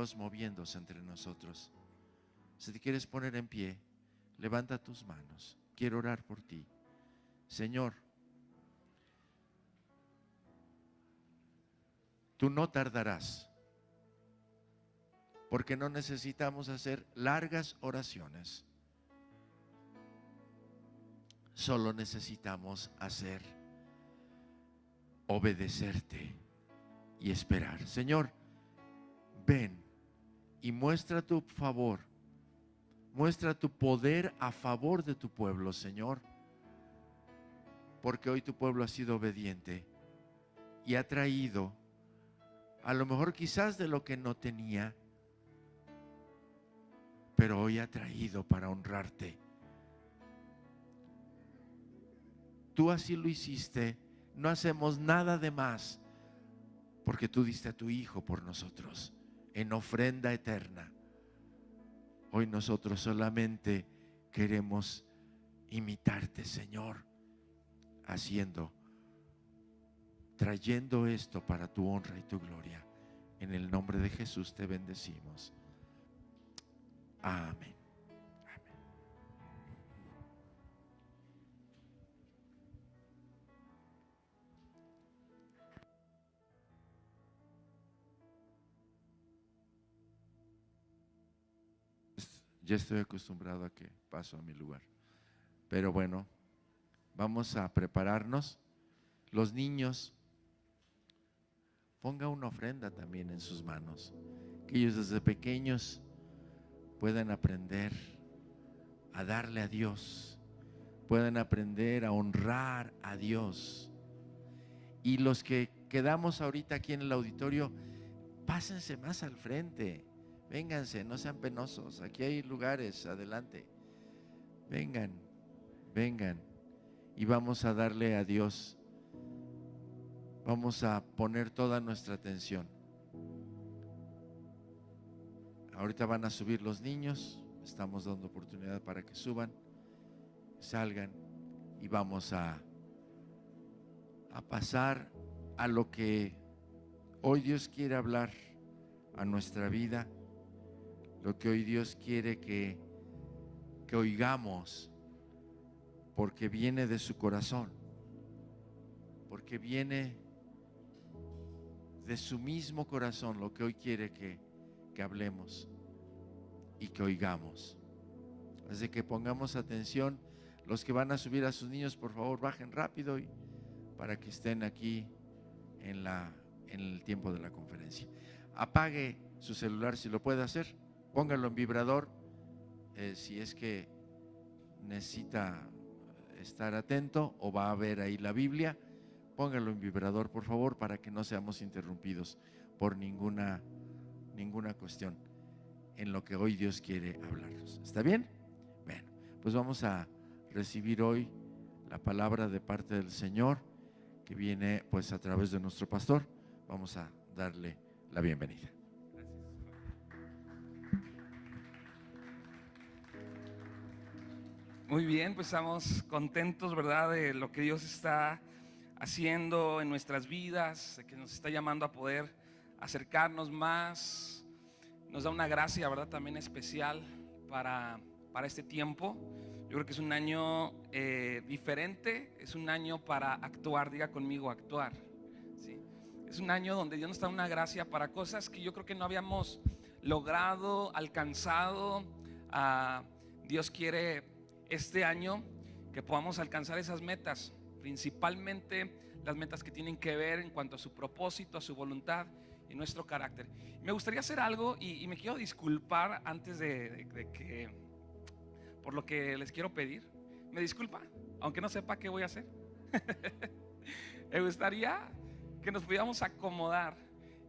Dios moviéndose entre nosotros. Si te quieres poner en pie, levanta tus manos. Quiero orar por ti. Señor, tú no tardarás, porque no necesitamos hacer largas oraciones. Solo necesitamos obedecerte y esperar. Señor, ven y muestra tu favor, muestra tu poder a favor de tu pueblo, Señor, porque hoy tu pueblo ha sido obediente y ha traído, a lo mejor quizás de lo que no tenía, pero hoy ha traído para honrarte. Tú así lo hiciste, no hacemos nada de más, porque tú diste a tu Hijo por nosotros en ofrenda eterna. Hoy nosotros solamente queremos imitarte, Señor, trayendo esto para tu honra y tu gloria. En el nombre de Jesús te bendecimos. Amén. Ya estoy acostumbrado a que paso a mi lugar. Pero bueno, vamos a prepararnos. Los niños, ponga una ofrenda también en sus manos. Que ellos desde pequeños puedan aprender a darle a Dios, puedan aprender a honrar a Dios. Y los que quedamos ahorita aquí en el auditorio, pásense más al frente. Vénganse, no sean penosos. Aquí hay lugares, adelante. Vengan, vengan. Y vamos a darle a Dios. Vamos a poner toda nuestra atención. Ahorita van a subir los niños. Estamos dando oportunidad para que suban, salgan. Y vamos a pasar a lo que hoy Dios quiere hablar a nuestra vida. Lo que hoy Dios quiere que oigamos, porque viene de su corazón, porque viene de su mismo corazón lo que hoy quiere que hablemos y que oigamos. Así que pongamos atención. Los que van a subir a sus niños, por favor, bajen rápido para que estén aquí en el tiempo de la conferencia. Apague su celular si lo puede hacer. Póngalo en vibrador si es que necesita estar atento o va a ver ahí la Biblia. Póngalo en vibrador, por favor, para que no seamos interrumpidos por ninguna cuestión en lo que hoy Dios quiere hablarnos. ¿Está bien? Bueno, pues vamos a recibir hoy la palabra de parte del Señor que viene pues a través de nuestro pastor. Vamos a darle la bienvenida. Muy bien, pues estamos contentos, ¿verdad?, de lo que Dios está haciendo en nuestras vidas, de que nos está llamando a poder acercarnos más. Nos da una gracia, ¿verdad?, también especial para este tiempo. Yo creo que es un año diferente, es un año para actuar. Diga conmigo, actuar, ¿sí? Es un año donde Dios nos da una gracia para cosas que yo creo que no habíamos logrado, alcanzado. Dios quiere este año que podamos alcanzar esas metas, principalmente las metas que tienen que ver en cuanto a su propósito, a su voluntad y nuestro carácter. Me gustaría hacer algo y me quiero disculpar antes de que, por lo que les quiero pedir. ¿Me disculpa? Aunque no sepa qué voy a hacer. Me gustaría que nos pudiéramos acomodar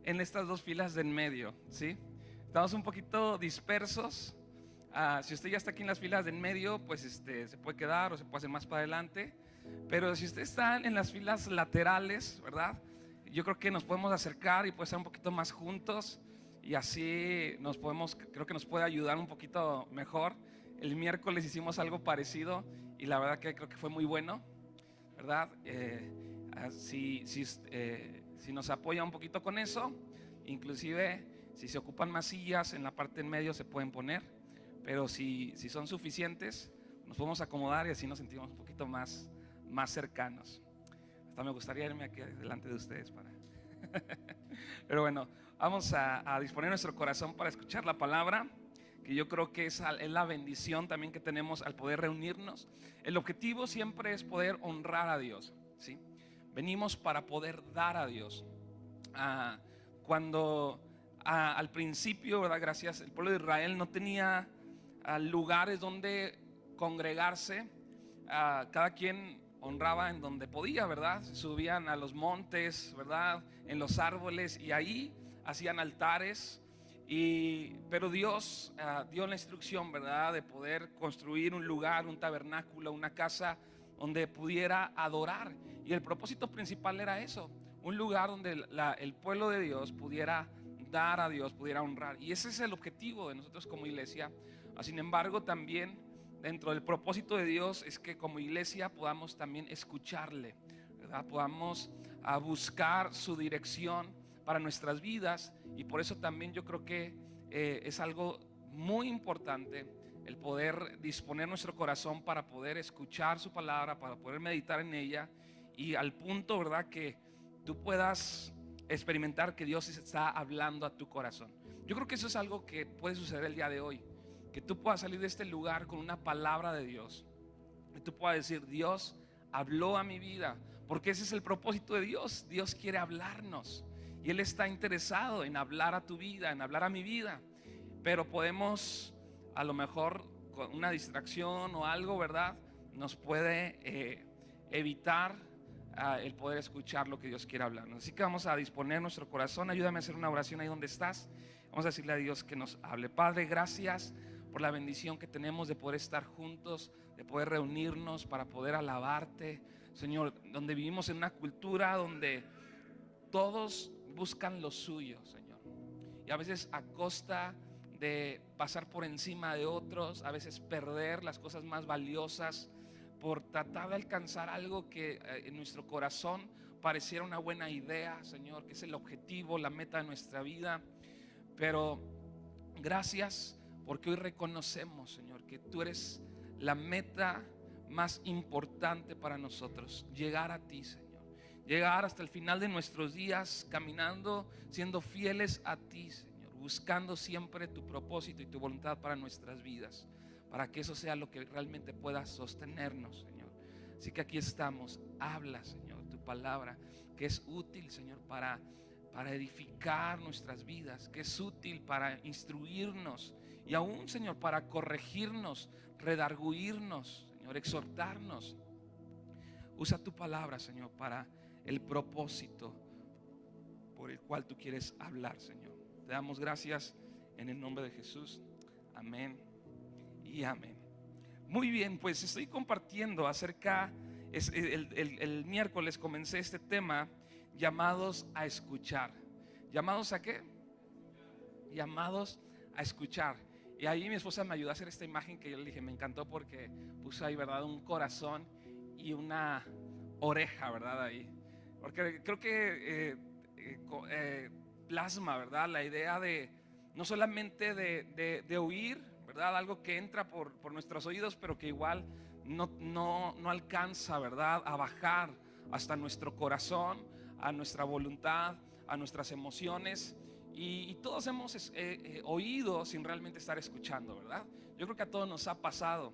en estas dos filas de en medio, ¿sí? Estamos un poquito dispersos. Si usted ya está aquí en las filas de en medio, pues se puede quedar o se puede hacer más para adelante. Pero si usted está en las filas laterales, ¿verdad?, yo creo que nos podemos acercar y puede estar un poquito más juntos. Y así creo que nos puede ayudar un poquito mejor. El miércoles hicimos algo parecido y la verdad que creo que fue muy bueno, ¿verdad? Si nos apoya un poquito con eso, inclusive Si se ocupan más sillas en la parte en medio se pueden poner, pero si son suficientes, nos podemos acomodar y así nos sentimos un poquito más cercanos. Hasta me gustaría irme aquí delante de ustedes para... Pero bueno, vamos a disponer nuestro corazón para escuchar la palabra, que yo creo que es la bendición también que tenemos al poder reunirnos. El objetivo siempre es poder honrar a Dios, ¿sí? Venimos para poder dar a Dios. Cuando al principio, ¿verdad? Gracias, el pueblo de Israel no tenía lugares donde congregarse. Cada quien honraba en donde podía, ¿verdad? Subían a los montes, ¿verdad? En los árboles, y ahí hacían altares. Pero Dios dio la instrucción, ¿verdad? De poder construir un lugar, un tabernáculo, una casa donde pudiera adorar. Y el propósito principal era eso, un lugar donde el pueblo de Dios pudiera dar a Dios, pudiera honrar. Y ese es el objetivo de nosotros como iglesia. Sin embargo, también dentro del propósito de Dios es que como iglesia podamos también escucharle, ¿verdad? Podamos buscar su dirección para nuestras vidas. Y por eso también yo creo que es algo muy importante el poder disponer nuestro corazón para poder escuchar su palabra, para poder meditar en ella, y al punto, ¿verdad?, que tú puedas experimentar que Dios está hablando a tu corazón. Yo creo que eso es algo que puede suceder el día de hoy, que tú puedas salir de este lugar con una palabra de Dios, que tú puedas decir: Dios habló a mi vida, porque ese es el propósito de Dios. Dios quiere hablarnos y Él está interesado en hablar a tu vida, en hablar a mi vida. Pero podemos, a lo mejor con una distracción o algo, ¿verdad?, nos puede evitar el poder escuchar lo que Dios quiere hablarnos. Así que vamos a disponer nuestro corazón. Ayúdame a hacer una oración ahí donde estás. Vamos a decirle a Dios que nos hable. Padre, gracias por la bendición que tenemos de poder estar juntos, de poder reunirnos para poder alabarte, Señor, donde vivimos en una cultura donde todos buscan lo suyo, Señor, y a veces a costa de pasar por encima de otros, a veces perder las cosas más valiosas por tratar de alcanzar algo que en nuestro corazón pareciera una buena idea, Señor, que es el objetivo, la meta de nuestra vida. Pero gracias porque hoy reconocemos, Señor, que tú eres la meta más importante para nosotros, llegar a ti, Señor, llegar hasta el final de nuestros días caminando, siendo fieles a ti, Señor, buscando siempre tu propósito y tu voluntad para nuestras vidas, para que eso sea lo que realmente pueda sostenernos, Señor. Así que aquí estamos. Habla, Señor, tu palabra, que es útil, Señor, para edificar nuestras vidas, que es útil para instruirnos y aún, Señor, para corregirnos, redarguirnos, Señor, exhortarnos. Usa tu palabra, Señor, para el propósito por el cual tú quieres hablar, Señor. Te damos gracias en el nombre de Jesús. Amén y amén. Muy bien, pues estoy compartiendo acerca, el miércoles comencé este tema, llamados a escuchar. ¿Llamados a qué? Llamados a escuchar. Y ahí mi esposa me ayudó a hacer esta imagen que yo le dije, me encantó, porque puso ahí, ¿verdad?, un corazón y una oreja, ¿verdad?, ahí. Porque creo que plasma, ¿verdad?, la idea de no solamente de oír, ¿verdad?, algo que entra por nuestros oídos, pero que igual no alcanza, ¿verdad?, a bajar hasta nuestro corazón, a nuestra voluntad, a nuestras emociones. Y todos hemos oído sin realmente estar escuchando, ¿verdad? Yo creo que a todos nos ha pasado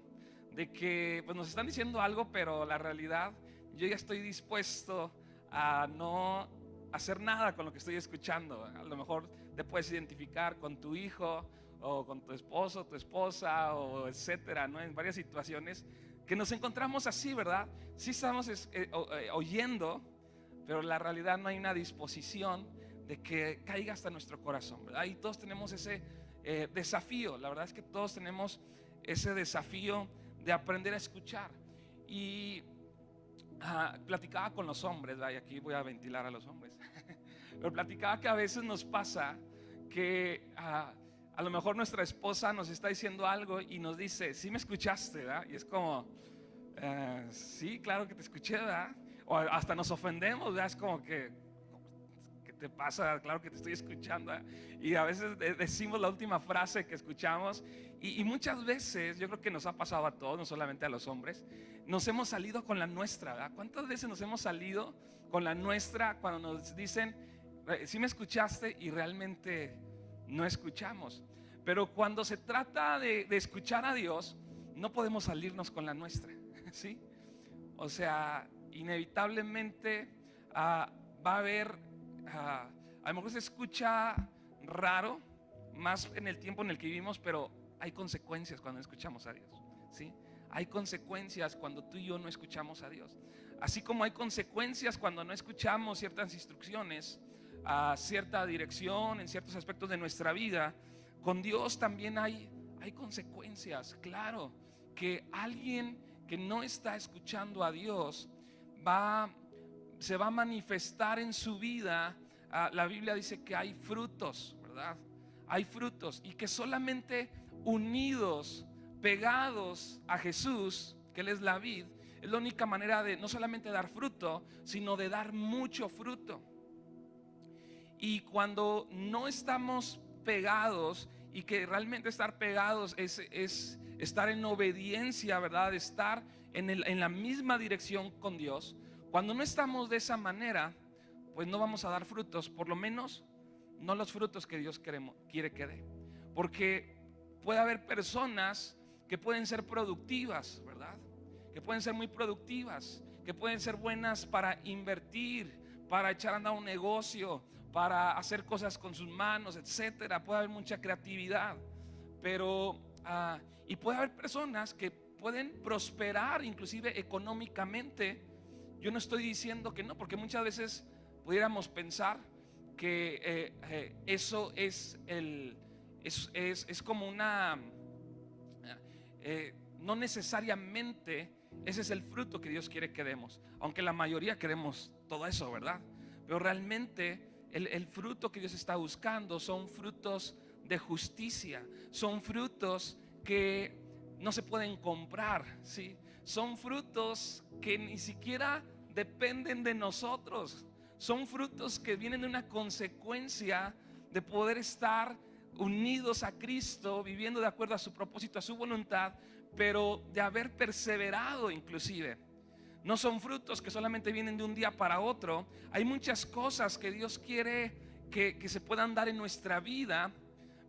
de que pues, nos están diciendo algo, pero la realidad, yo ya estoy dispuesto a no hacer nada con lo que estoy escuchando. A lo mejor te puedes identificar con tu hijo o con tu esposo, tu esposa, o etcétera, ¿no? En varias situaciones que nos encontramos así, ¿verdad? Sí estamos oyendo, pero la realidad no hay una disposición de que caiga hasta nuestro corazón, ¿verdad? Y todos tenemos ese desafío. La verdad es que todos tenemos ese desafío de aprender a escuchar. Y platicaba con los hombres, ¿verdad? Y aquí voy a ventilar a los hombres. Pero platicaba que a veces nos pasa que a lo mejor nuestra esposa nos está diciendo algo y nos dice: ¿sí me escuchaste, verdad? Y es como, sí, claro que te escuché, ¿verdad? O hasta nos ofendemos, ¿verdad? Es como que ¿qué te pasa? Claro que te estoy escuchando. Y a veces decimos la última frase que escuchamos. Y muchas veces, yo creo que nos ha pasado a todos, no solamente a los hombres, nos hemos salido con la nuestra, ¿verdad? ¿Cuántas veces nos hemos salido con la nuestra cuando nos dicen, sí me escuchaste, y realmente no escuchamos? Pero cuando se trata de escuchar a Dios, no podemos salirnos con la nuestra, ¿sí? O sea, inevitablemente va a haber, a lo mejor se escucha raro, más en el tiempo en el que vivimos, pero hay consecuencias cuando escuchamos a Dios, ¿sí? Hay consecuencias cuando tú y yo no escuchamos a Dios. Así como hay consecuencias cuando no escuchamos ciertas instrucciones, a cierta dirección en ciertos aspectos de nuestra vida, con Dios también hay consecuencias. Claro que alguien que no está escuchando a Dios se va a manifestar en su vida. La Biblia dice que hay frutos, ¿verdad? Hay frutos, y que solamente unidos, pegados a Jesús, que Él es la vid, es la única manera de no solamente dar fruto, sino de dar mucho fruto. Y cuando no estamos pegados, y que realmente estar pegados es estar en obediencia, ¿verdad? Estar en la misma dirección con Dios. Cuando no estamos de esa manera, pues no vamos a dar frutos, por lo menos no los frutos que Dios quiere que dé. Porque puede haber personas que pueden ser productivas, ¿verdad? Que pueden ser muy productivas, que pueden ser buenas para invertir, para echar a andar un negocio, para hacer cosas con sus manos, etcétera. Puede haber mucha creatividad, pero y puede haber personas que pueden prosperar inclusive económicamente. Yo no estoy diciendo que no, porque muchas veces pudiéramos pensar que eso es como una no necesariamente ese es el fruto que Dios quiere que demos, aunque la mayoría queremos todo eso, ¿verdad? Pero realmente el fruto que Dios está buscando son frutos de justicia, son frutos que no se pueden comprar, ¿sí? Son frutos que ni siquiera dependen de nosotros. Son frutos que vienen de una consecuencia de poder estar unidos a Cristo, viviendo de acuerdo a su propósito, a su voluntad, pero de haber perseverado inclusive. No son frutos que solamente vienen de un día para otro. Hay muchas cosas que Dios quiere que se puedan dar en nuestra vida,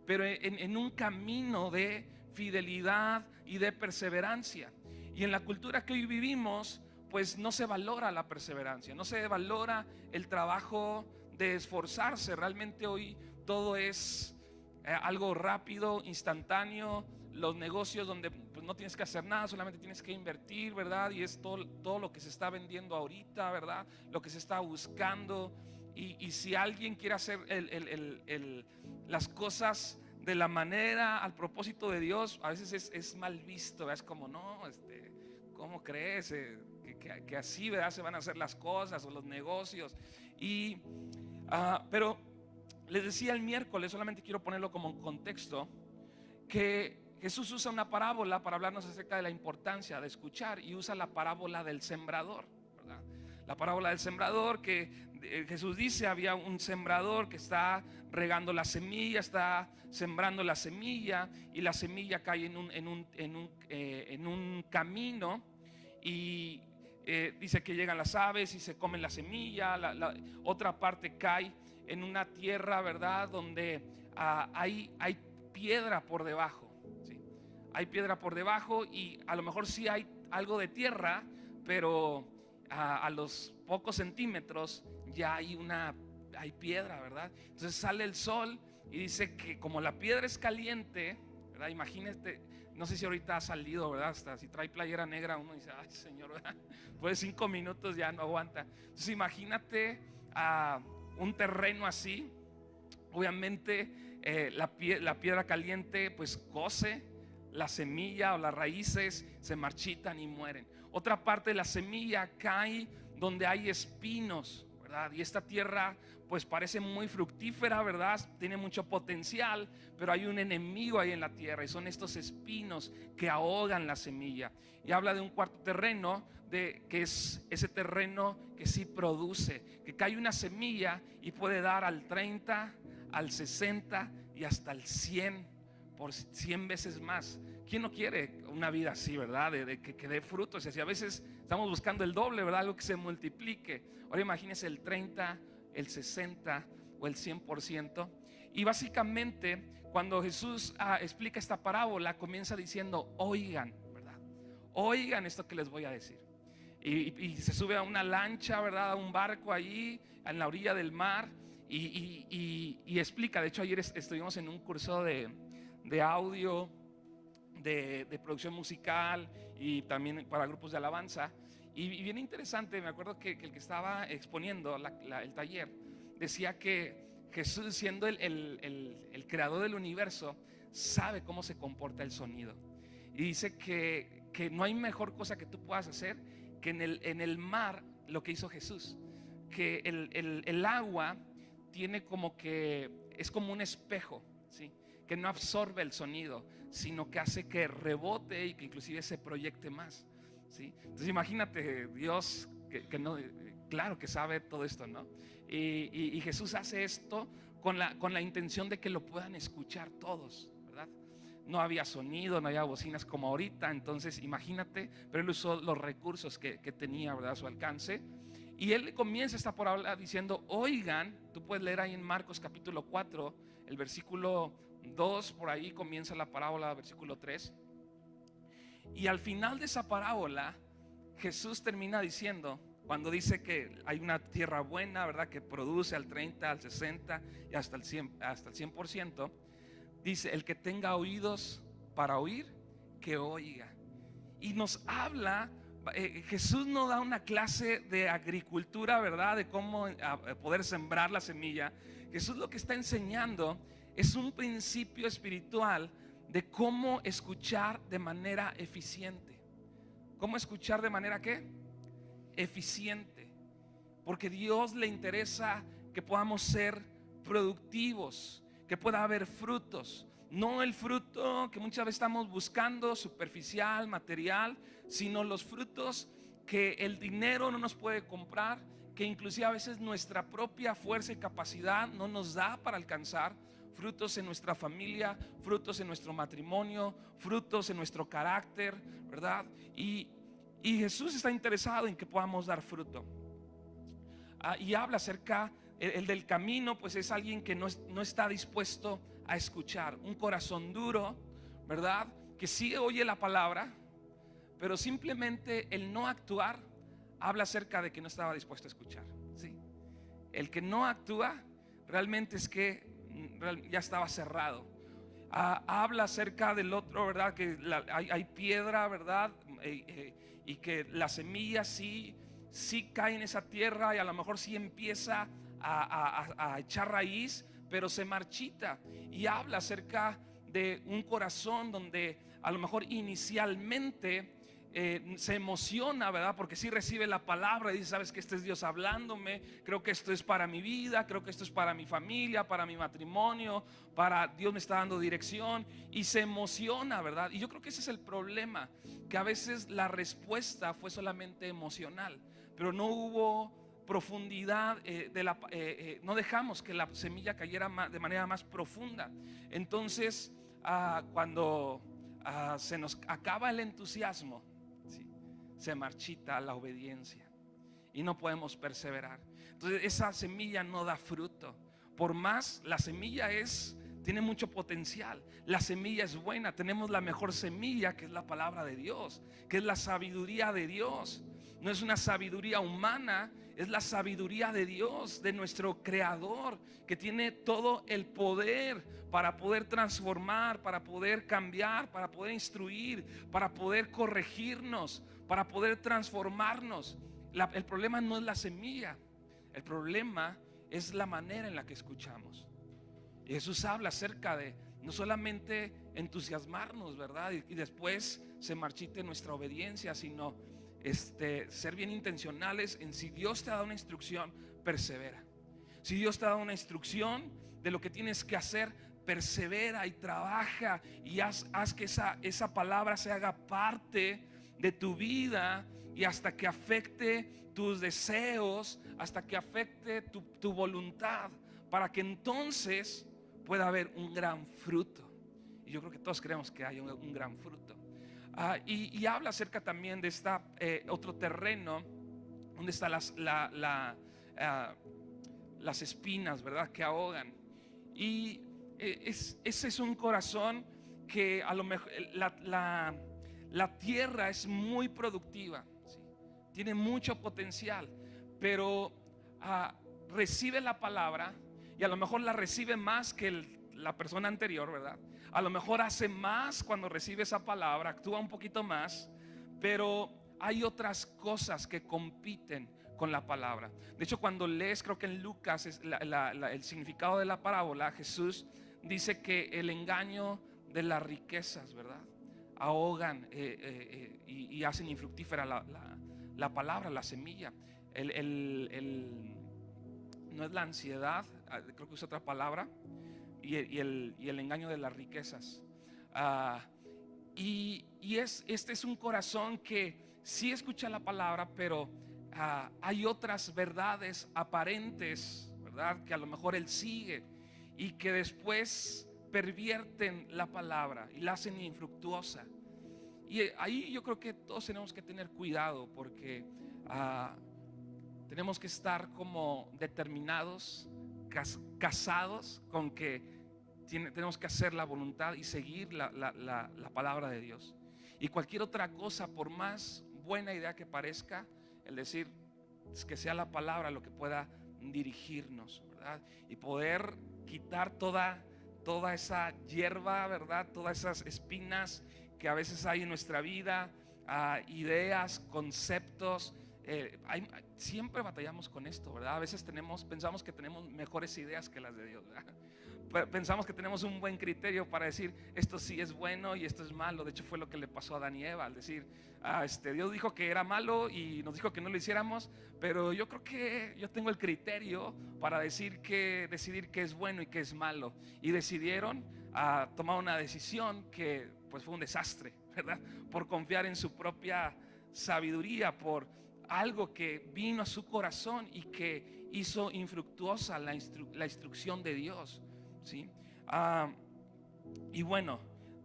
pero en un camino de fidelidad y de perseverancia. Y en la cultura que hoy vivimos, pues no se valora la perseverancia, no se valora el trabajo de esforzarse. Realmente hoy todo es algo rápido, instantáneo. Los negocios donde pues no tienes que hacer nada, solamente tienes que invertir, ¿verdad? Y es todo lo que se está vendiendo ahorita, ¿verdad? Lo que se está buscando. Y si alguien quiere hacer las cosas de la manera, al propósito de Dios, a veces es mal visto, ¿verdad? Es como, no, ¿cómo crees? Que así, ¿verdad? Se van a hacer las cosas o los negocios. Pero les decía el miércoles, solamente quiero ponerlo como contexto, que Jesús usa una parábola para hablarnos acerca de la importancia de escuchar, y usa la parábola del sembrador, ¿verdad? La parábola del sembrador, que Jesús dice, había un sembrador que está regando la semilla, está sembrando la semilla, y la semilla cae en un camino, y dice que llegan las aves y se comen la semilla. La otra parte cae en una tierra, ¿verdad? Donde hay piedra por debajo, ¿sí? Hay piedra por debajo, y a lo mejor sí hay algo de tierra, pero a los pocos centímetros ya hay piedra, ¿verdad? Entonces sale el sol y dice que como la piedra es caliente, ¿verdad? Imagínate, no sé si ahorita ha salido, ¿verdad? Hasta si trae playera negra uno dice, ay Señor, ¿verdad? Pues 5 minutos ya no aguanta. Entonces imagínate un terreno así. Obviamente la piedra caliente pues cose la semilla, o las raíces se marchitan y mueren. Otra parte de la semilla cae donde hay espinos, ¿verdad? ¿verdad? Y esta tierra pues parece muy fructífera, ¿verdad? Tiene mucho potencial, pero hay un enemigo ahí en la tierra y son estos espinos que ahogan la semilla. Y habla de un cuarto terreno, que es ese terreno que sí produce, que cae una semilla y puede dar al 30, al 60 y hasta el 100, por 100 veces más. ¿Quién no quiere una vida así, verdad? De que dé frutos. Y así a veces estamos buscando el doble, ¿verdad? Algo que se multiplique. Ahora imagínense el 30, el 60 o el 100%. Y básicamente cuando Jesús explica esta parábola, comienza diciendo: oigan, ¿verdad? Oigan esto que les voy a decir. Y se sube a una lancha, ¿verdad? A un barco ahí en la orilla del mar y explica. De hecho, ayer estuvimos en un curso de audio, de producción musical y también para grupos de alabanza. Y bien interesante, me acuerdo que el que estaba exponiendo el taller decía que Jesús, siendo el creador del universo, sabe cómo se comporta el sonido. Y dice que no hay mejor cosa que tú puedas hacer que en el mar lo que hizo Jesús. Que el agua tiene como que es como un espejo, ¿sí? Que no absorbe el sonido, sino que hace que rebote y que inclusive se proyecte más, ¿sí? Entonces imagínate Dios que no, claro que sabe todo esto, ¿no? Y Jesús hace esto con la intención de que lo puedan escuchar todos, ¿verdad? No había sonido, no había bocinas como ahorita, entonces imagínate, pero él usó los recursos que tenía, ¿verdad? A su alcance. Y él comienza esta parábola diciendo: oigan. Tú puedes leer ahí en Marcos capítulo 4, el versículo 2, por ahí comienza la parábola, versículo 3. Y al final de esa parábola, Jesús termina diciendo, cuando dice que hay una tierra buena, ¿verdad? Que produce al 30, al 60 y hasta el 100%, dice: el que tenga oídos para oír, que oiga. Y nos habla, Jesús no da una clase de agricultura, ¿verdad? De cómo poder sembrar la semilla. Jesús lo que está enseñando es un principio espiritual de cómo escuchar de manera eficiente. ¿Cómo escuchar de manera qué? Eficiente. Porque Dios le interesa que podamos ser productivos, que pueda haber frutos. No el fruto que muchas veces estamos buscando, superficial, material, sino los frutos que el dinero no nos puede comprar, que inclusive a veces nuestra propia fuerza y capacidad no nos da para alcanzar. Frutos en nuestra familia, frutos en nuestro matrimonio, frutos en nuestro carácter, ¿verdad? Y Jesús está interesado en que podamos dar fruto. Y habla acerca, el del camino, pues es alguien que no está dispuesto a escuchar. Un corazón duro, ¿verdad? Que sí oye la palabra, pero simplemente el no actuar habla acerca de que no estaba dispuesto a escuchar, ¿sí? El que no actúa realmente es que ya estaba cerrado. Habla acerca del otro, ¿verdad? Que hay piedra, ¿verdad? Y que la semilla sí cae en esa tierra y a lo mejor sí empieza a echar raíz, pero se marchita. Y habla acerca de un corazón donde a lo mejor inicialmente se emociona, ¿verdad? Porque sí recibe la palabra y dice: sabes que este es Dios hablándome, creo que esto es para mi vida, creo que esto es para mi familia, para mi matrimonio, para Dios me está dando dirección, y se emociona, ¿verdad? Y yo creo que ese es el problema, que a veces la respuesta fue solamente emocional, pero no hubo profundidad, no dejamos que la semilla cayera de manera más profunda. Entonces cuando se nos acaba el entusiasmo, ¿sí? Se marchita la obediencia y no podemos perseverar. Entonces esa semilla no da fruto. Por más, la semilla tiene mucho potencial. La semilla es buena. Tenemos la mejor semilla, que es la palabra de Dios, que es la sabiduría de Dios. No es una sabiduría humana, es la sabiduría de Dios, de nuestro Creador, que tiene todo el poder para poder transformar, para poder cambiar, para poder instruir, para poder corregirnos, para poder transformarnos. El problema no es la semilla, el problema es la manera en la que escuchamos. Y Jesús habla acerca de no solamente entusiasmarnos, ¿verdad? Y después se marchite nuestra obediencia, sino ser bien intencionales en si Dios te ha dado una instrucción, persevera. Si Dios te ha dado una instrucción de lo que tienes que hacer, persevera y trabaja y haz que esa palabra se haga parte de tu vida, y hasta que afecte tus deseos, hasta que afecte tu voluntad, para que entonces pueda haber un gran fruto. Y yo creo que todos queremos que haya un gran fruto. Y habla acerca también de otro terreno donde están las espinas, ¿verdad? Que ahogan. Y ese es un corazón que a lo mejor la tierra es muy productiva, ¿sí? Tiene mucho potencial, pero recibe la palabra y a lo mejor la recibe más que la persona anterior, ¿verdad? A lo mejor hace más cuando recibe esa palabra, actúa un poquito más, pero hay otras cosas que compiten con la palabra. De hecho, cuando lees, creo que en Lucas, el significado de la parábola, Jesús dice que el engaño de las riquezas, ¿verdad?, ahogan y hacen infructífera la palabra, la semilla. No es la ansiedad, creo que usa otra palabra, y el engaño de las riquezas. Este es un corazón que sí escucha la palabra, pero hay otras verdades aparentes, ¿verdad?, que a lo mejor él sigue y que después pervierten la palabra y la hacen infructuosa. Y ahí yo creo que todos tenemos que tener cuidado, porque tenemos que estar como determinados, casados con que tenemos que hacer la voluntad y seguir la palabra de Dios. Y cualquier otra cosa, por más buena idea que parezca, el decir que sea la palabra lo que pueda dirigirnos, ¿verdad? Y poder quitar toda esa hierba, ¿verdad? Todas esas espinas que a veces hay en nuestra vida, ideas, conceptos. Siempre batallamos con esto, ¿verdad? A veces pensamos que tenemos mejores ideas que las de Dios, ¿verdad? Pensamos que tenemos un buen criterio para decir esto sí es bueno y esto es malo. De hecho, fue lo que le pasó a Adán y Eva, al decir Dios dijo que era malo y nos dijo que no lo hiciéramos, pero yo creo que yo tengo el criterio para decidir qué es bueno y qué es malo. Y decidieron tomar una decisión que pues fue un desastre, ¿verdad? Por confiar en su propia sabiduría, por algo que vino a su corazón y que hizo infructuosa la instrucción de Dios, ¿sí? Y bueno,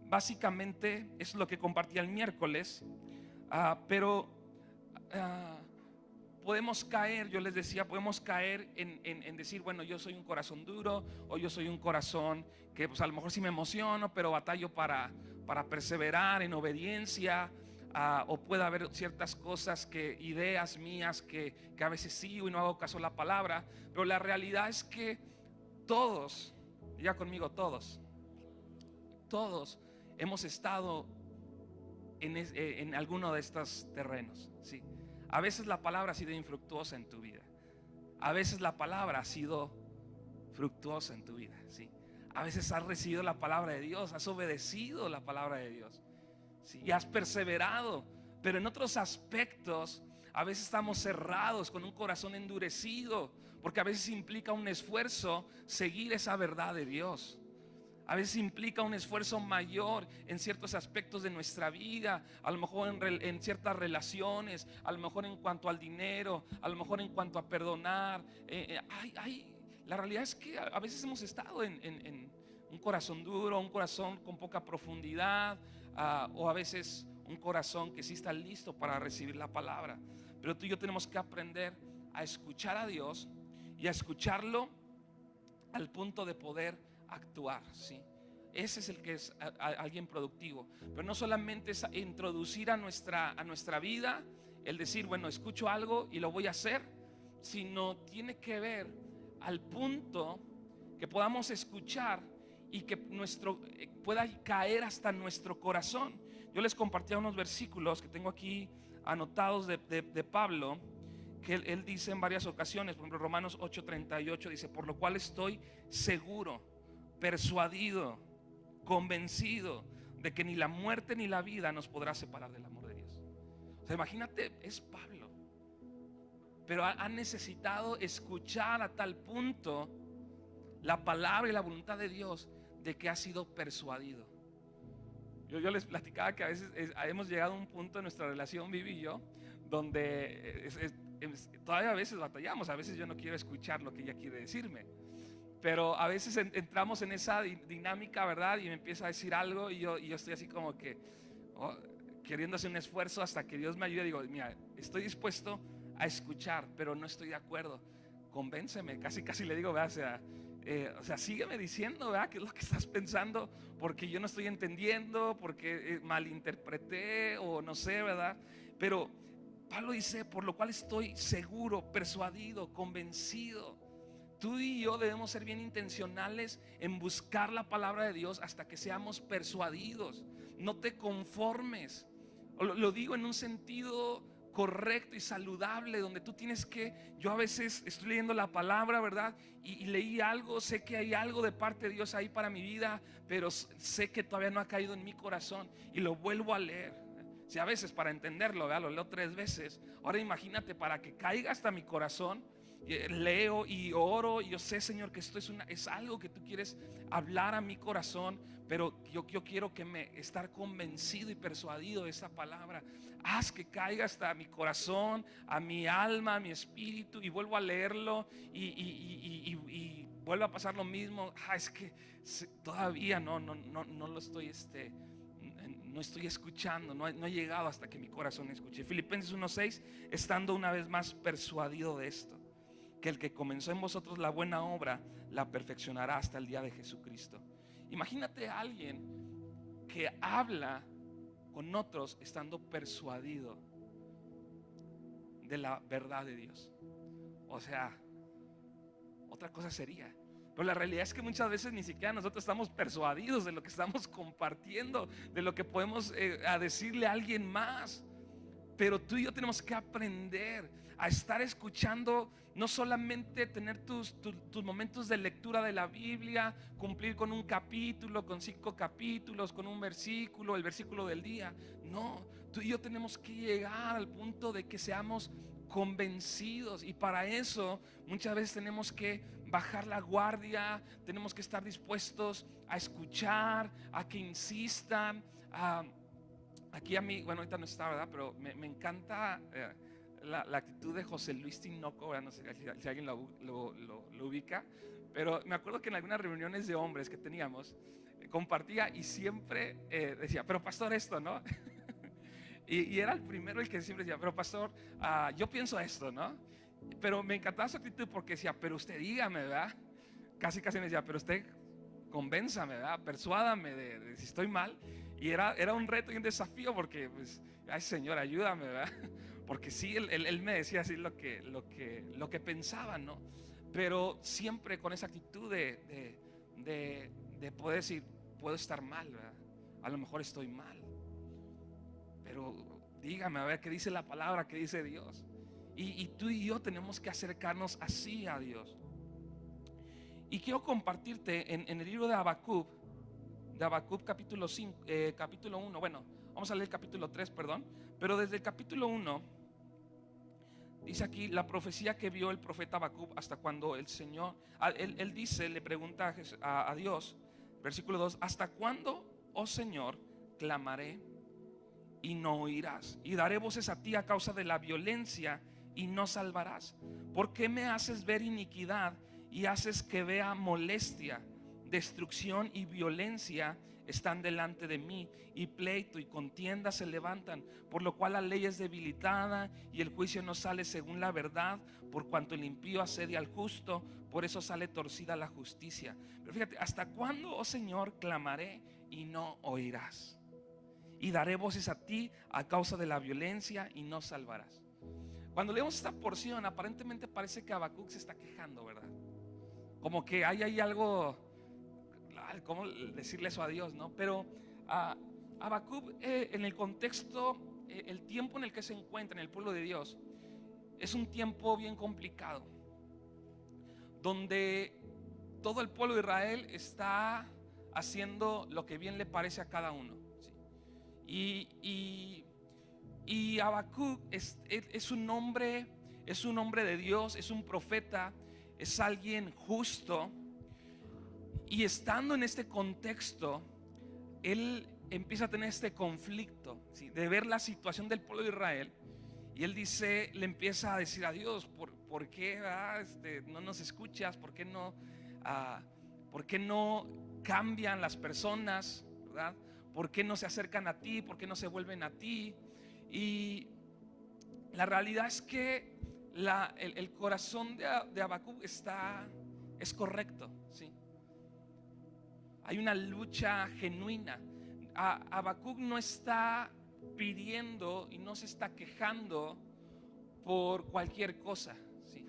básicamente eso es lo que compartí el miércoles. Pero podemos caer, yo les decía, podemos caer en decir, bueno, yo soy un corazón duro, o yo soy un corazón que pues a lo mejor sí me emociono, pero batallo para perseverar en obediencia. O puede haber ciertas cosas, ideas mías que a veces sigo y no hago caso a la palabra. Pero la realidad es que todos, diga conmigo, todos hemos estado en alguno de estos terrenos, ¿sí? A veces la palabra ha sido infructuosa en tu vida. A veces la palabra ha sido fructuosa en tu vida, ¿sí? A veces has recibido la palabra de Dios, has obedecido la palabra de Dios, ¿sí? Y has perseverado. Pero en otros aspectos a veces estamos cerrados, con un corazón endurecido, porque a veces implica un esfuerzo seguir esa verdad de Dios. A veces implica un esfuerzo mayor en ciertos aspectos de nuestra vida, a lo mejor en ciertas relaciones, a lo mejor en cuanto al dinero, a lo mejor en cuanto a perdonar. La realidad es que a veces hemos estado en un corazón duro, un corazón con poca profundidad, o a veces un corazón que sí está listo para recibir la palabra. Pero tú y yo tenemos que aprender a escuchar a Dios y a escucharlo al punto de poder actuar, ¿sí? Ese es el que es alguien productivo. Pero no solamente es introducir a nuestra vida el decir, bueno, escucho algo y lo voy a hacer, sino tiene que ver al punto que podamos escuchar y que pueda caer hasta nuestro corazón. Yo les compartí unos versículos que tengo aquí anotados de Pablo, que él dice en varias ocasiones. Por ejemplo, Romanos 8:38 dice: por lo cual estoy seguro, persuadido, convencido de que ni la muerte ni la vida nos podrá separar del amor de Dios. O sea, imagínate, es Pablo, pero ha necesitado escuchar a tal punto la palabra y la voluntad de Dios de que ha sido persuadido. Yo les platicaba que a veces hemos llegado a un punto en nuestra relación, Vivi y yo, donde todavía a veces batallamos. A veces yo no quiero escuchar lo que ella quiere decirme, pero a veces entramos en esa dinámica, ¿verdad? Y me empieza a decir algo y yo estoy así como que queriendo hacer un esfuerzo hasta que Dios me ayude. Digo, mira, estoy dispuesto a escuchar, pero no estoy de acuerdo. Convénceme, casi le digo, ¿verdad? O sea, sígueme diciendo, ¿verdad? ¿Qué es lo que estás pensando? Porque yo no estoy entendiendo, porque malinterpreté o no sé, ¿verdad? Pero Pablo dice, por lo cual estoy seguro, persuadido, convencido. Tú y yo debemos ser bien intencionales en buscar la palabra de Dios hasta que seamos persuadidos. No te conformes. Lo digo en un sentido correcto y saludable, donde tú tienes que, yo a veces estoy leyendo la palabra, ¿verdad? Y leí algo, sé que hay algo de parte de Dios ahí para mi vida, pero sé que todavía no ha caído en mi corazón y lo vuelvo a leer. Si a veces para entenderlo, ¿verdad? Lo leo 3 veces. Ahora imagínate para que caiga hasta mi corazón. Leo y oro y yo sé, Señor, que esto es algo que tú quieres hablar a mi corazón, pero yo quiero estar convencido y persuadido de esa palabra. Haz que caiga hasta mi corazón, a mi alma, a mi espíritu, y vuelvo a leerlo y vuelvo a pasar lo mismo. Es que todavía no lo estoy no estoy escuchando, no he llegado hasta que mi corazón escuche. Filipenses 1:6, estando una vez más persuadido de esto, que el que comenzó en vosotros la buena obra la perfeccionará hasta el día de Jesucristo. Imagínate a alguien que habla con otros estando persuadido de la verdad de Dios. O sea, otra cosa sería, pero la realidad es que muchas veces ni siquiera nosotros estamos persuadidos de lo que estamos compartiendo, de lo que podemos a decirle a alguien más. Pero tú y yo tenemos que aprender a estar escuchando, no solamente tener tus momentos de lectura de la Biblia, cumplir con un capítulo, con 5 capítulos, con un versículo, el versículo del día. No, tú y yo tenemos que llegar al punto de que seamos convencidos, y para eso muchas veces tenemos que bajar la guardia, tenemos que estar dispuestos a escuchar, a que insistan. Aquí a mí, bueno, ahorita no está, ¿verdad? Pero me encanta la actitud de José Luis Tinoco, ¿verdad? No sé si alguien lo ubica, pero me acuerdo que en algunas reuniones de hombres que teníamos, compartía y siempre decía, pero pastor, esto, ¿no? y era el primero el que siempre decía, pero pastor, yo pienso esto, ¿no? Pero me encantaba su actitud porque decía, pero usted dígame, ¿verdad? Casi me decía, pero usted convénzame, ¿verdad? Persuádame de si estoy mal. Y era un reto y un desafío porque, pues, ay Señor, ayúdame, ¿verdad? Porque sí, él me decía así lo que pensaba, ¿no? Pero siempre con esa actitud de poder decir, puedo estar mal, ¿verdad? A lo mejor estoy mal, pero dígame a ver qué dice la palabra, qué dice Dios. Y tú y yo tenemos que acercarnos así a Dios. Y quiero compartirte en el libro de Habacuc capítulo 1, bueno, vamos a leer el capítulo 3, perdón, pero desde el capítulo 1 dice aquí la profecía que vio el profeta Habacuc hasta cuando el Señor, él dice, le pregunta a Dios, versículo 2, ¿hasta cuándo, oh Señor, clamaré y no oirás? Y daré voces a ti a causa de la violencia y no salvarás. ¿Por qué me haces ver iniquidad y haces que vea molestia? Destrucción y violencia están delante de mí, y pleito y contienda se levantan, por lo cual la ley es debilitada y el juicio no sale según la verdad. Por cuanto el impío asedia al justo, por eso sale torcida la justicia. Pero fíjate, ¿hasta cuándo, oh Señor, clamaré y no oirás? Y daré voces a ti a causa de la violencia y no salvarás. Cuando leemos esta porción, aparentemente parece que Habacuc se está quejando, ¿verdad? Como que hay ahí algo, ¿cómo decirle eso a Dios, no? Pero Habacuc, en el contexto, el tiempo en el que se encuentra en el pueblo de Dios, es un tiempo bien complicado, donde todo el pueblo de Israel está haciendo lo que bien le parece a cada uno, ¿sí? Y Y Habacuc es un hombre de Dios, es un profeta, es alguien justo. Y estando en este contexto, él empieza a tener este conflicto, ¿sí?, de ver la situación del pueblo de Israel. Y él le empieza a decir a Dios: ¿por qué no nos escuchas? ¿Por qué no cambian las personas, ¿verdad? ¿Por qué no se acercan a ti? ¿Por qué no se vuelven a ti? Y la realidad es que el corazón de Habacuc es correcto, ¿sí? Hay una lucha genuina. Habacuc no está pidiendo y no se está quejando por cualquier cosa, ¿sí?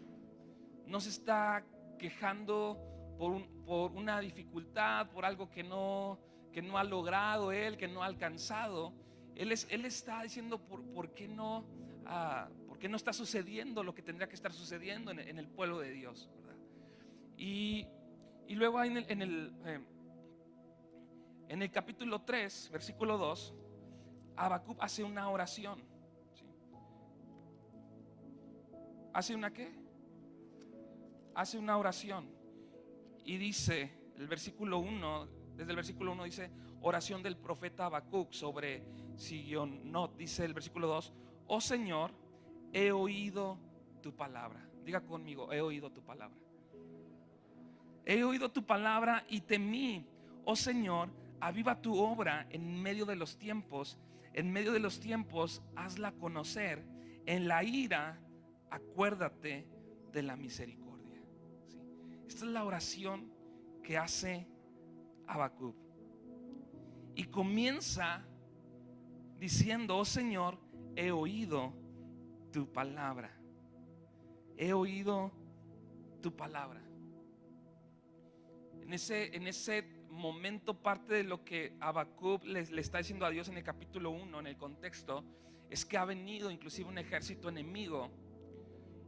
No se está quejando por una dificultad, por algo que no ha logrado él, que no ha alcanzado. Él está diciendo por qué no está sucediendo lo que tendría que estar sucediendo en el pueblo de Dios, ¿verdad? Y luego hay en el capítulo 3, versículo 2, Habacuc hace una oración, ¿sí? ¿Hace una qué? Hace una oración. Y dice el versículo 1, desde el versículo 1 dice: oración del profeta Habacuc sobre Sigionot. Dice el versículo 2: oh Señor, he oído tu palabra. Diga conmigo: he oído tu palabra. He oído tu palabra y temí. Oh Señor, aviva tu obra en medio de los tiempos. En medio de los tiempos, hazla conocer. En la ira, acuérdate de la misericordia, ¿sí? Esta es la oración que hace Habacuc. Y comienza diciendo: oh Señor, he oído tu palabra. He oído tu palabra. En ese momento, parte de lo que Habacuc le está diciendo a Dios en el capítulo 1, en el contexto, es que ha venido inclusive un ejército enemigo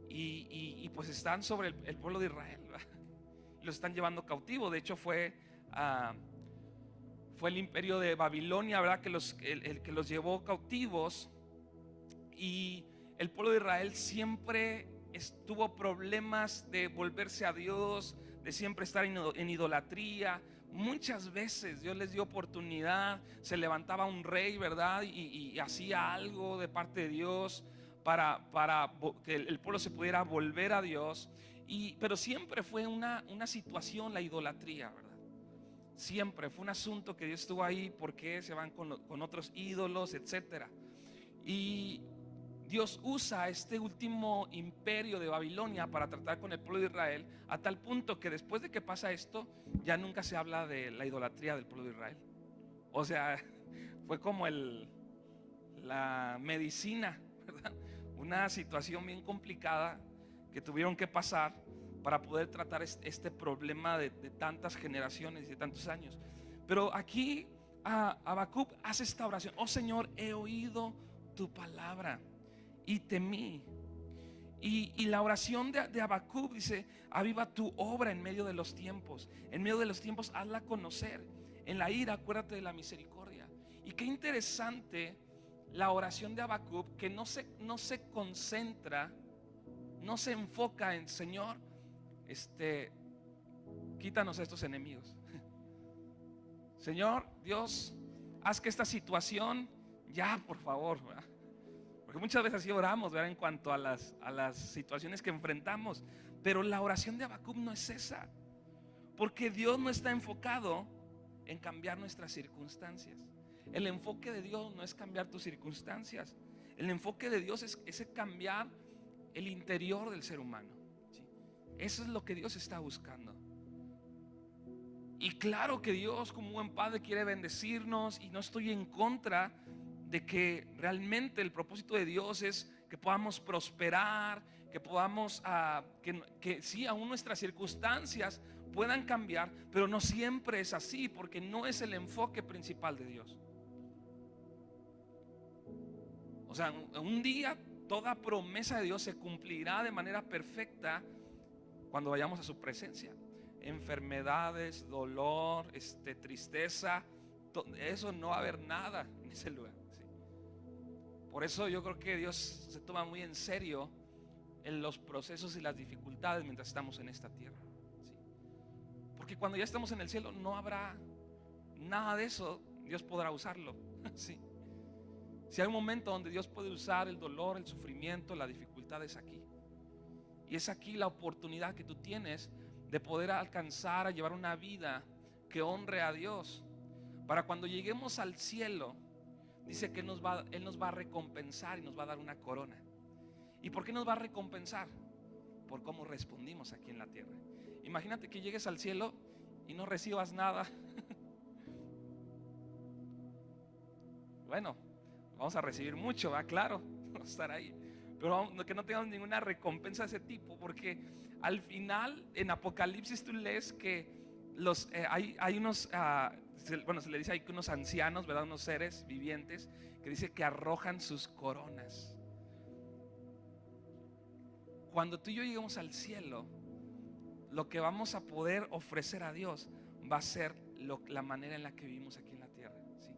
y pues están sobre el pueblo de Israel, ¿verdad? Los están llevando cautivo. De hecho fue el imperio de Babilonia, ¿verdad?, el que los llevó cautivos. Y el pueblo de Israel siempre tuvo problemas de volverse a Dios, de siempre estar en idolatría. Muchas veces Dios les dio oportunidad, se levantaba un rey, ¿verdad?, y hacía algo de parte de Dios para que el pueblo se pudiera volver a Dios. Pero siempre fue una situación, la idolatría, ¿verdad? Siempre fue un asunto que Dios estuvo ahí. Porque se van con otros ídolos, etcétera. Y Dios usa este último imperio de Babilonia para tratar con el pueblo de Israel, a tal punto que después de que pasa esto, ya nunca se habla de la idolatría del pueblo de Israel. O sea, fue como la medicina, ¿verdad? Una situación bien complicada que tuvieron que pasar para poder tratar este problema de tantas generaciones y de tantos años. Pero aquí Habacuc hace esta oración: oh Señor, he oído tu palabra y temí. Y la oración de Habacuc dice: aviva tu obra en medio de los tiempos. En medio de los tiempos, hazla conocer. En la ira, acuérdate de la misericordia. Y qué interesante la oración de Habacuc, que no se concentra, no se enfoca en: Señor, quítanos a estos enemigos. Señor Dios, haz que esta situación ya, por favor, ¿verdad? Porque muchas veces así oramos, ¿verdad?, en cuanto a las situaciones que enfrentamos. Pero la oración de Habacuc no es esa, porque Dios no está enfocado en cambiar nuestras circunstancias. El enfoque de Dios no es cambiar tus circunstancias. El enfoque de Dios es cambiar el interior del ser humano, ¿sí? Eso es lo que Dios está buscando. Y claro que Dios, como buen padre, quiere bendecirnos, y no estoy en contra de que realmente el propósito de Dios es que podamos prosperar, que podamos que sí, aún nuestras circunstancias puedan cambiar, pero no siempre es así, porque no es el enfoque principal de Dios. O sea, un día toda promesa de Dios se cumplirá de manera perfecta cuando vayamos a su presencia. Enfermedades, dolor, tristeza, eso no va a haber nada en ese lugar, ¿sí? Por eso yo creo que Dios se toma muy en serio en los procesos y las dificultades mientras estamos en esta tierra, ¿sí? Porque cuando ya estamos en el cielo no habrá nada de eso. Dios podrá usarlo, ¿sí? Si hay un momento donde Dios puede usar el dolor, el sufrimiento, la dificultad, es aquí. Y es aquí la oportunidad que tú tienes de poder alcanzar a llevar una vida que honre a Dios. Para cuando lleguemos al cielo, dice que Él nos va a recompensar y nos va a dar una corona. ¿Y por qué nos va a recompensar? Por cómo respondimos aquí en la tierra. Imagínate que llegues al cielo y no recibas nada. Bueno, vamos a recibir mucho, ¿va? Claro, vamos a estar ahí. Pero que no tengamos ninguna recompensa de ese tipo, porque al final en Apocalipsis tú lees que hay unos, se le dice ahí que unos ancianos, ¿verdad? Unos seres vivientes que dice que arrojan sus coronas. Cuando tú y yo lleguemos al cielo, lo que vamos a poder ofrecer a Dios va a ser la manera en la que vivimos aquí en la tierra, ¿sí?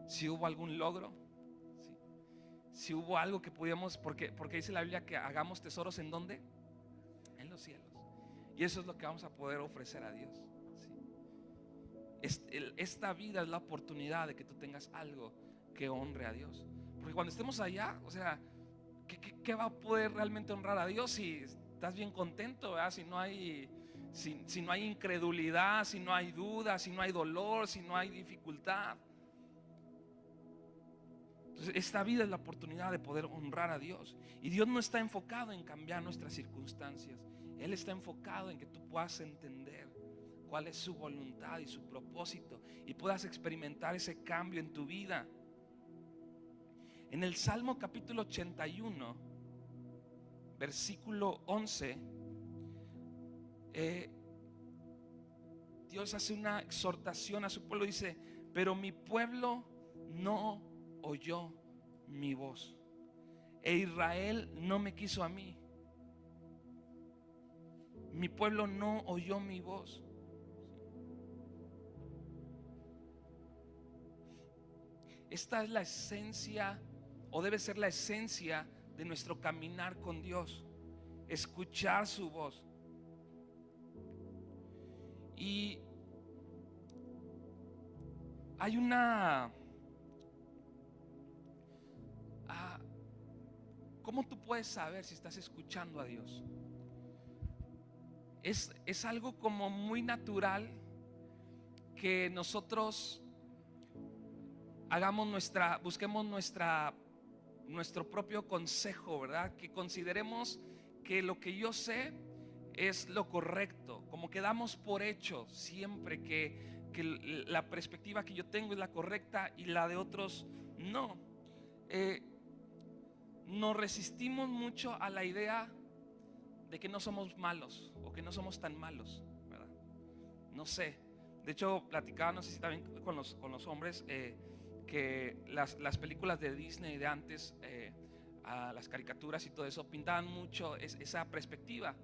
Si hubo algún logro, ¿sí? Si hubo algo que pudiéramos, porque dice la Biblia que hagamos tesoros ¿en dónde? En los cielos. Y eso es lo que vamos a poder ofrecer a Dios, ¿sí? Esta vida es la oportunidad de que tú tengas algo que honre a Dios. Porque cuando estemos allá, o sea, ¿qué va a poder realmente honrar a Dios si estás bien contento, ¿verdad? Si no hay incredulidad, si no hay duda, si no hay dolor, si no hay dificultad. Entonces esta vida es la oportunidad de poder honrar a Dios. Y Dios no está enfocado en cambiar nuestras circunstancias. Él está enfocado en que tú puedas entender cuál es su voluntad y su propósito y puedas experimentar ese cambio en tu vida. En el Salmo capítulo 81, versículo 11, Dios hace una exhortación a su pueblo. Dice: pero mi pueblo no oyó mi voz, e Israel no me quiso a mí. Mi pueblo no oyó mi voz. Esta es la esencia, o debe ser la esencia de nuestro caminar con Dios: escuchar su voz. Y hay ¿cómo tú puedes saber si estás escuchando a Dios? Es algo como muy natural que nosotros busquemos nuestro propio consejo, ¿verdad? Que consideremos que lo que yo sé es lo correcto, como que damos por hecho siempre que la perspectiva que yo tengo es la correcta y la de otros no. Nos resistimos mucho a la idea de que no somos malos o que no somos tan malos, ¿verdad? No sé. De hecho, platicaba, no sé si también con los hombres, que las películas de Disney de antes, las caricaturas y todo eso, pintaban mucho esa perspectiva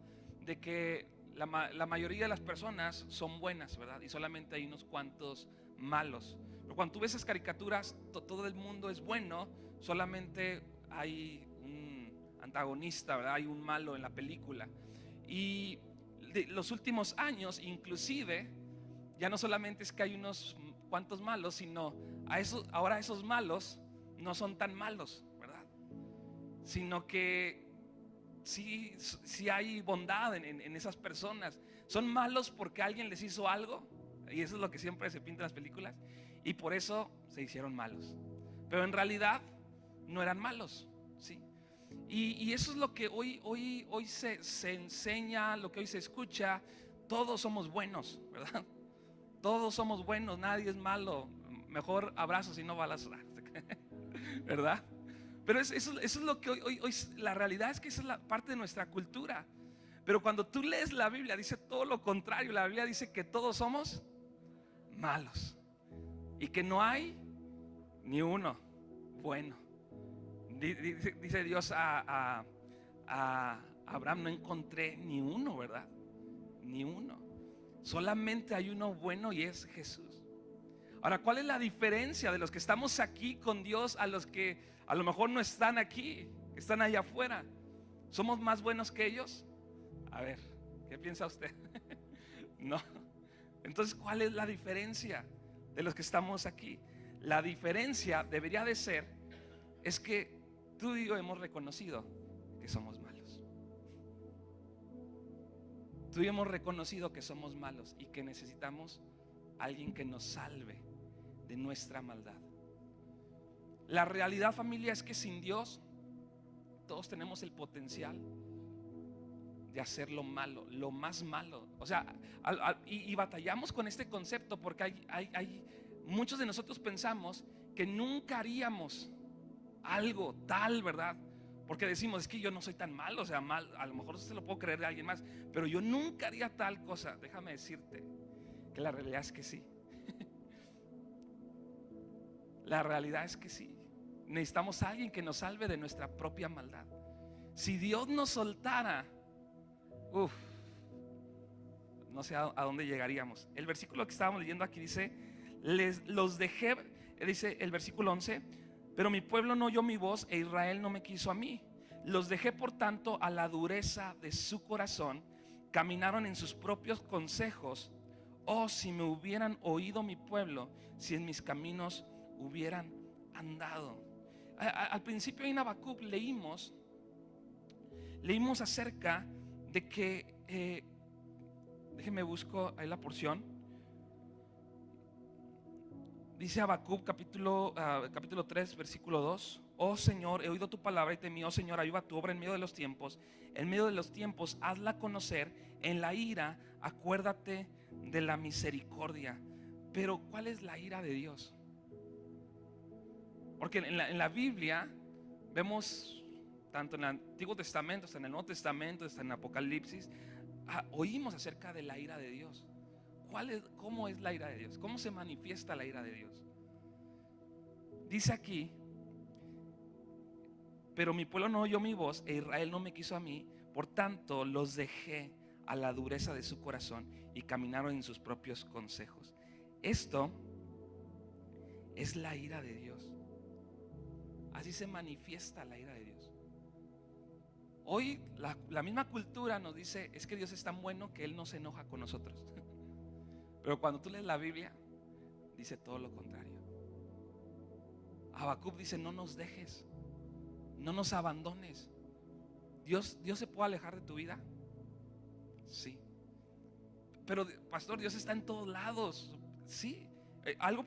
de que la mayoría de las personas son buenas, ¿verdad? Y solamente hay unos cuantos malos. Pero cuando tú ves esas caricaturas, todo el mundo es bueno, solamente hay un antagonista, ¿verdad? Hay un malo en la película. Y de los últimos años, inclusive, ya no solamente es que hay unos cuantos malos, sino ahora esos malos no son tan malos, ¿verdad? Sino que sí hay bondad en esas personas. Son malos porque alguien les hizo algo, y eso es lo que siempre se pinta en las películas, y por eso se hicieron malos. Pero en realidad no eran malos, ¿sí? Y eso es lo que hoy se enseña, lo que hoy se escucha. Todos somos buenos, ¿verdad? Todos somos buenos, nadie es malo. Mejor abrazos y no balazos, ¿verdad? Pero eso es lo que hoy la realidad es que esa es la parte de nuestra cultura. Pero cuando tú lees la Biblia, dice todo lo contrario. La Biblia dice que todos somos malos y que no hay ni uno bueno. Dice Dios a Abraham: no encontré ni uno, ¿verdad? Ni uno. Solamente hay uno bueno y es Jesús. Ahora, ¿cuál es la diferencia de los que estamos aquí con Dios a los que A lo mejor no están aquí, están allá afuera. ¿Somos más buenos que ellos? A ver, ¿qué piensa usted? No. Entonces, ¿cuál es la diferencia de los que estamos aquí? La diferencia debería de ser, es que tú y yo hemos reconocido que somos malos. Tú y yo hemos reconocido que somos malos y que necesitamos a alguien que nos salve de nuestra maldad. La realidad, familia, es que sin Dios todos tenemos el potencial de hacer lo malo, lo más malo. O sea, y batallamos con este concepto porque muchos de nosotros pensamos que nunca haríamos algo tal, ¿verdad? Porque decimos, es que yo no soy tan malo, o sea, mal, a lo mejor se lo puedo creer de alguien más, pero yo nunca haría tal cosa. Déjame decirte que la realidad es que sí. La realidad es que sí. Necesitamos a alguien que nos salve de nuestra propia maldad. Si Dios nos soltara, no sé a dónde llegaríamos. El versículo que estábamos leyendo aquí dice, los dejé, dice el versículo 11, pero mi pueblo no oyó mi voz e Israel no me quiso a mí. Los dejé por tanto a la dureza de su corazón, caminaron en sus propios consejos. Oh, si me hubieran oído mi pueblo, si en mis caminos hubieran andado. Al principio en Habacuc leímos acerca de que, déjenme busco ahí la porción. Dice Habacuc capítulo 3 versículo 2. Oh Señor, he oído tu palabra y temí, oh Señor, aviva tu obra en medio de los tiempos. En medio de los tiempos hazla conocer, en la ira acuérdate de la misericordia. Pero ¿cuál es la ira de Dios? Porque en la Biblia vemos, tanto en el Antiguo Testamento, hasta en el Nuevo Testamento, hasta en Apocalipsis, oímos acerca de la ira de Dios. ¿Cómo es la ira de Dios? ¿Cómo se manifiesta la ira de Dios? Dice aquí, pero mi pueblo no oyó mi voz e Israel no me quiso a mí, por tanto los dejé a la dureza de su corazón y caminaron en sus propios consejos. Esto es la ira de Dios. Así se manifiesta la ira de Dios. Hoy la misma cultura nos dice, es que Dios es tan bueno que Él no se enoja con nosotros. Pero cuando tú lees la Biblia, dice todo lo contrario. Habacuc dice, no nos dejes, no nos abandones. ¿Dios se puede alejar de tu vida? Sí. Pero pastor, Dios está en todos lados. Sí. Algo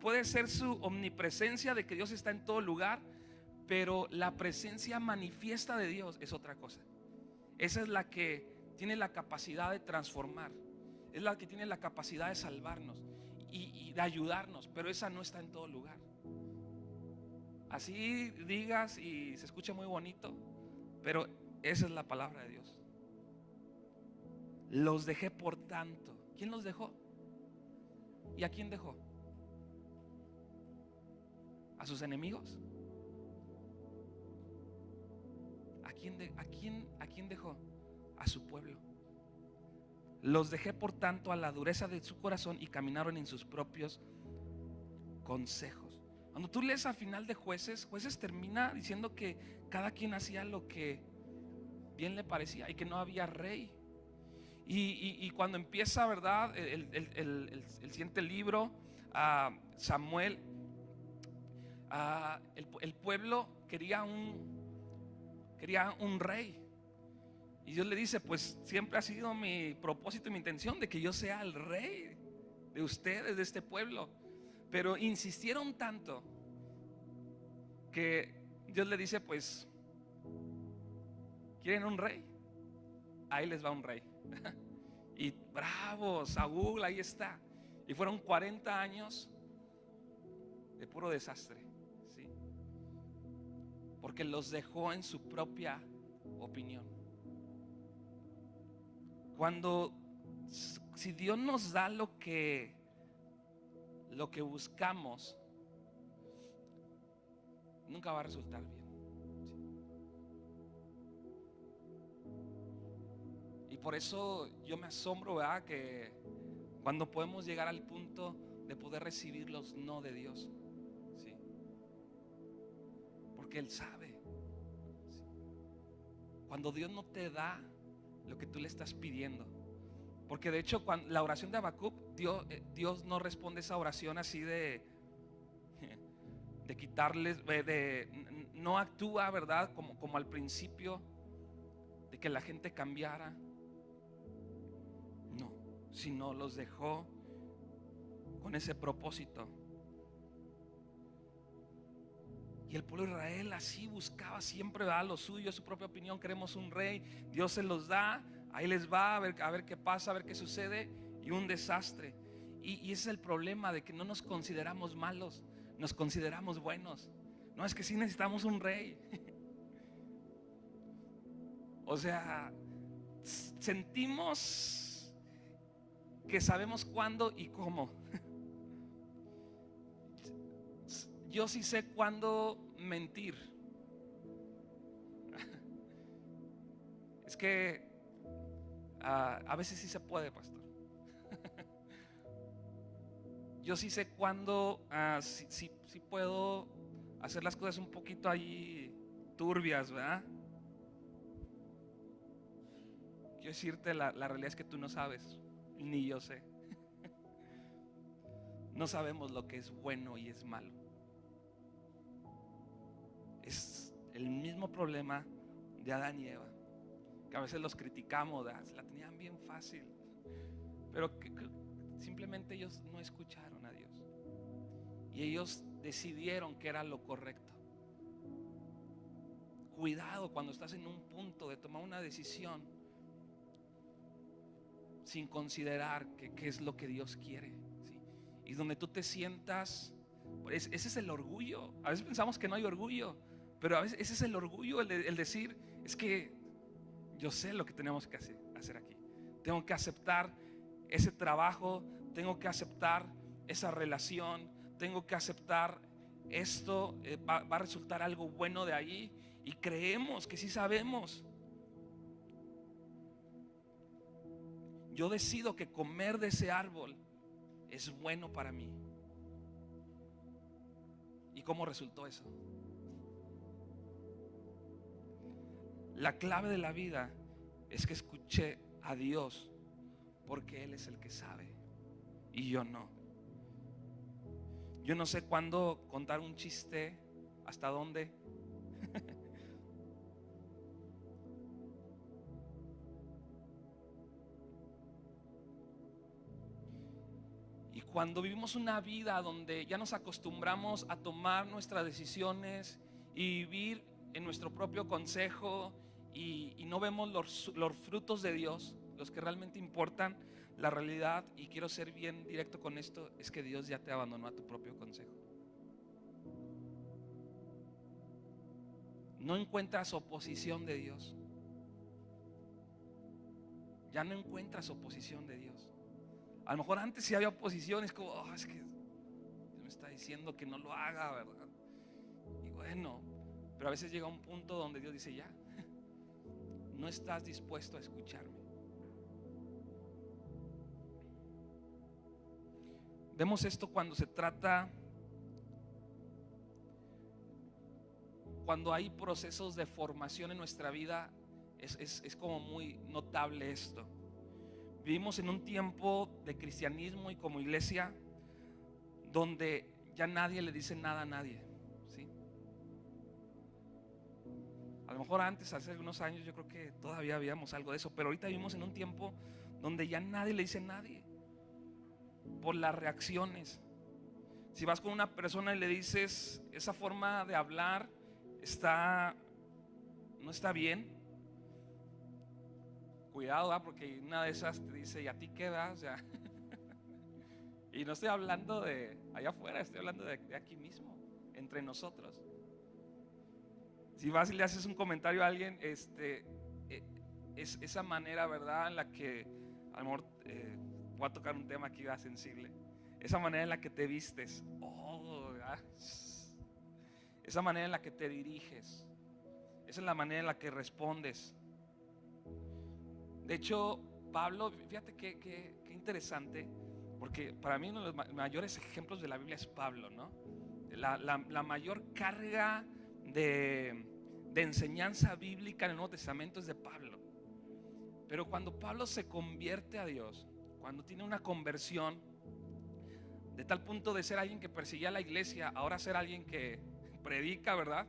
puede ser su omnipresencia, de que Dios está en todo lugar, pero la presencia manifiesta de Dios es otra cosa. Esa es la que tiene la capacidad de transformar, es la que tiene la capacidad de salvarnos y de ayudarnos, pero esa no está en todo lugar. Así digas y se escucha muy bonito, pero esa es la palabra de Dios. Los dejé por tanto. ¿Quién los dejó? ¿Y a quién dejó? ¿A sus enemigos? ¿A quién dejó? A su pueblo. Los dejé por tanto a la dureza de su corazón y caminaron en sus propios consejos. Cuando tú lees al final de Jueces termina diciendo que cada quien hacía lo que bien le parecía y que no había rey. Y cuando empieza, ¿verdad? El siguiente libro, Samuel, el pueblo quería un rey. Y Dios le dice, pues siempre ha sido mi propósito y mi intención de que yo sea el rey de ustedes, de este pueblo. Pero insistieron tanto que Dios le dice, pues, ¿quieren un rey? Ahí les va un rey. Y bravo, Saúl, ahí está. Y fueron 40 años de puro desastre, ¿sí? Porque los dejó en su propia opinión. Si Dios nos da lo que buscamos, nunca va a resultar bien. Y por eso yo me asombro, ¿verdad? Que cuando podemos llegar al punto de poder recibir los no de Dios, ¿sí? porque Él sabe. Cuando Dios no te da lo que tú le estás pidiendo, porque de hecho la oración de Habacuc, Dios no responde esa oración así de quitarles, no actúa, ¿verdad? Como al principio, de que la gente cambiara. No, sino los dejó con ese propósito. Y el pueblo de Israel así buscaba siempre, ¿verdad?, lo suyo, su propia opinión. Queremos un rey, Dios se los da, ahí les va, a ver qué pasa, a ver qué sucede, y un desastre. Y ese es el problema, de que no nos consideramos malos, nos consideramos buenos. No, es que sí necesitamos un rey. O sea, sentimos que sabemos cuándo y cómo. Yo sí sé cuándo mentir. Es que a veces sí se puede, pastor. Yo sí sé cuándo sí puedo hacer las cosas un poquito ahí turbias, ¿verdad? Quiero decirte, la realidad es que tú no sabes, ni yo sé. No sabemos lo que es bueno y es malo. Es el mismo problema de Adán y Eva, que a veces los criticamos, ¿verdad? Se la tenían bien fácil, pero que simplemente ellos no escucharon a Dios y ellos decidieron que era lo correcto. Cuidado cuando estás en un punto de tomar una decisión sin considerar qué es lo que Dios quiere, ¿sí? Y donde tú te sientas, ese es el orgullo. A veces pensamos que no hay orgullo, pero a veces ese es el orgullo, el decir, es que yo sé lo que tenemos que hacer aquí. Tengo que aceptar ese trabajo, tengo que aceptar esa relación, tengo que aceptar esto, va a resultar algo bueno de ahí. Y creemos que sí sabemos. Yo decido que comer de ese árbol es bueno para mí. ¿Y cómo resultó eso? La clave de la vida es que escuché a Dios, porque Él es el que sabe y yo no. Yo no sé cuándo contar un chiste, hasta dónde. Y cuando vivimos una vida donde ya nos acostumbramos a tomar nuestras decisiones y vivir en nuestro propio consejo, y no vemos los frutos de Dios, los que realmente importan, la realidad, y quiero ser bien directo con esto, es que Dios ya te abandonó a tu propio consejo. No encuentras oposición de Dios. Ya no encuentras oposición de Dios. A lo mejor antes sí había oposición, es como, es que me está diciendo que no lo haga, ¿verdad? Y bueno, pero a veces llega un punto donde Dios dice, ya, no estás dispuesto a escucharme. Vemos esto cuando se trata, cuando hay procesos de formación en nuestra vida, es como muy notable esto. Vivimos en un tiempo de cristianismo y como iglesia donde ya nadie le dice nada a nadie, ¿sí? A lo mejor antes, hace algunos años, yo creo que todavía habíamos algo de eso, pero ahorita vivimos en un tiempo donde ya nadie le dice a nadie por las reacciones. Si vas con una persona y le dices, esa forma de hablar no está bien, cuidado, porque una de esas te dice, ¿y a ti qué das? O sea, y no estoy hablando de allá afuera, estoy hablando de aquí mismo, entre nosotros. Si vas y le haces un comentario a alguien, es esa manera, ¿verdad?, en la que a lo mejor voy a tocar un tema aquí sensible. Esa manera en la que te vistes, esa manera en la que te diriges, esa es la manera en la que respondes. De hecho, Pablo, fíjate qué interesante, porque para mí uno de los mayores ejemplos de la Biblia es Pablo, ¿no? La mayor carga de enseñanza bíblica en el Nuevo Testamento es de Pablo. Pero cuando Pablo se convierte a Dios, cuando tiene una conversión de tal punto de ser alguien que perseguía a la iglesia, ahora ser alguien que predica, ¿verdad?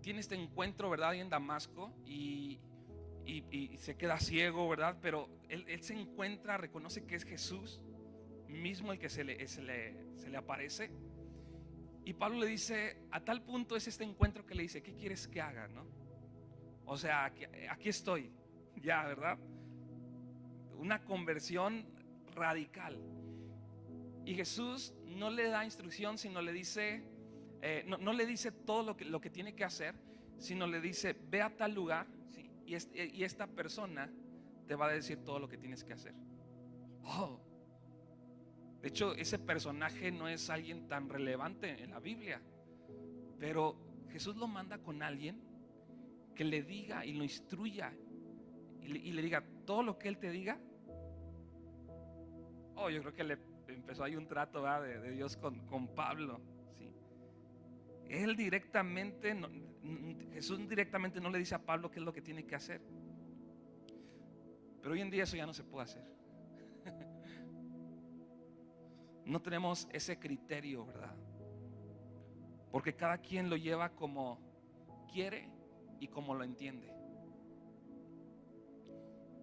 Tiene este encuentro, ¿verdad? Ahí en Damasco y se queda ciego, ¿verdad? Pero él se encuentra, reconoce que es Jesús mismo el que se le aparece. Y Pablo le dice, a tal punto es este encuentro que le dice, ¿qué quieres que haga? ¿No? O sea, aquí estoy, ya, ¿verdad? Una conversión radical. Y Jesús no le da instrucción, sino le dice, no le dice todo lo que tiene que hacer, sino le dice, ve a tal lugar, ¿sí? Y esta persona te va a decir todo lo que tienes que hacer. Oh. De hecho, ese personaje no es alguien tan relevante en la Biblia, pero Jesús lo manda con alguien que le diga y lo instruya y le diga todo lo que él te diga. Oh, yo creo que le empezó ahí un trato, ¿verdad? de Dios con Pablo, ¿sí? Él directamente, Jesús directamente no le dice a Pablo qué es lo que tiene que hacer. Pero hoy en día eso ya no se puede hacer. No tenemos ese criterio, ¿verdad? Porque cada quien lo lleva como quiere y como lo entiende.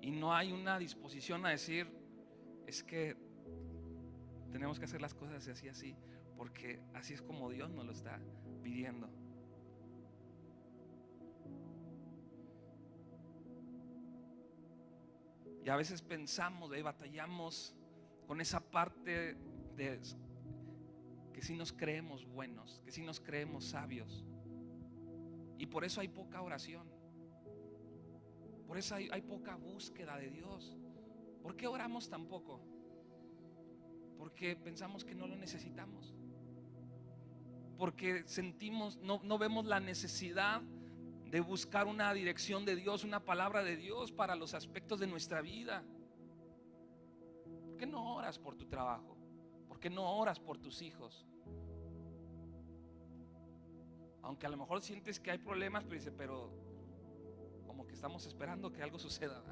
Y no hay una disposición a decir, es que tenemos que hacer las cosas así, así, porque así es como Dios nos lo está pidiendo. Y a veces pensamos, batallamos con esa parte de que sí nos creemos buenos, que sí nos creemos sabios. Y por eso hay poca oración. Por eso hay poca búsqueda de Dios. ¿Por qué oramos tan poco? Porque pensamos que no lo necesitamos. Porque sentimos, no vemos la necesidad de buscar una dirección de Dios, una palabra de Dios para los aspectos de nuestra vida. ¿Por qué no oras por tu trabajo? ¿Por qué no oras por tus hijos? Aunque a lo mejor sientes que hay problemas, pero como que estamos esperando que algo suceda.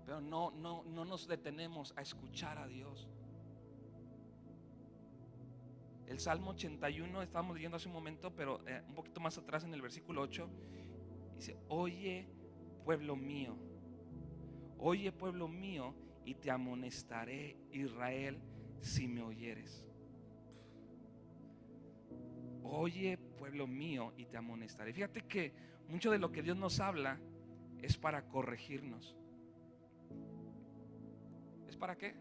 Pero no nos detenemos a escuchar a Dios. El Salmo 81, estábamos leyendo hace un momento, pero un poquito más atrás en el versículo 8, dice, oye pueblo mío, y te amonestaré, Israel, si me oyeres. Oye pueblo mío, y te amonestaré. Fíjate que mucho de lo que Dios nos habla es para corregirnos. ¿Es para qué?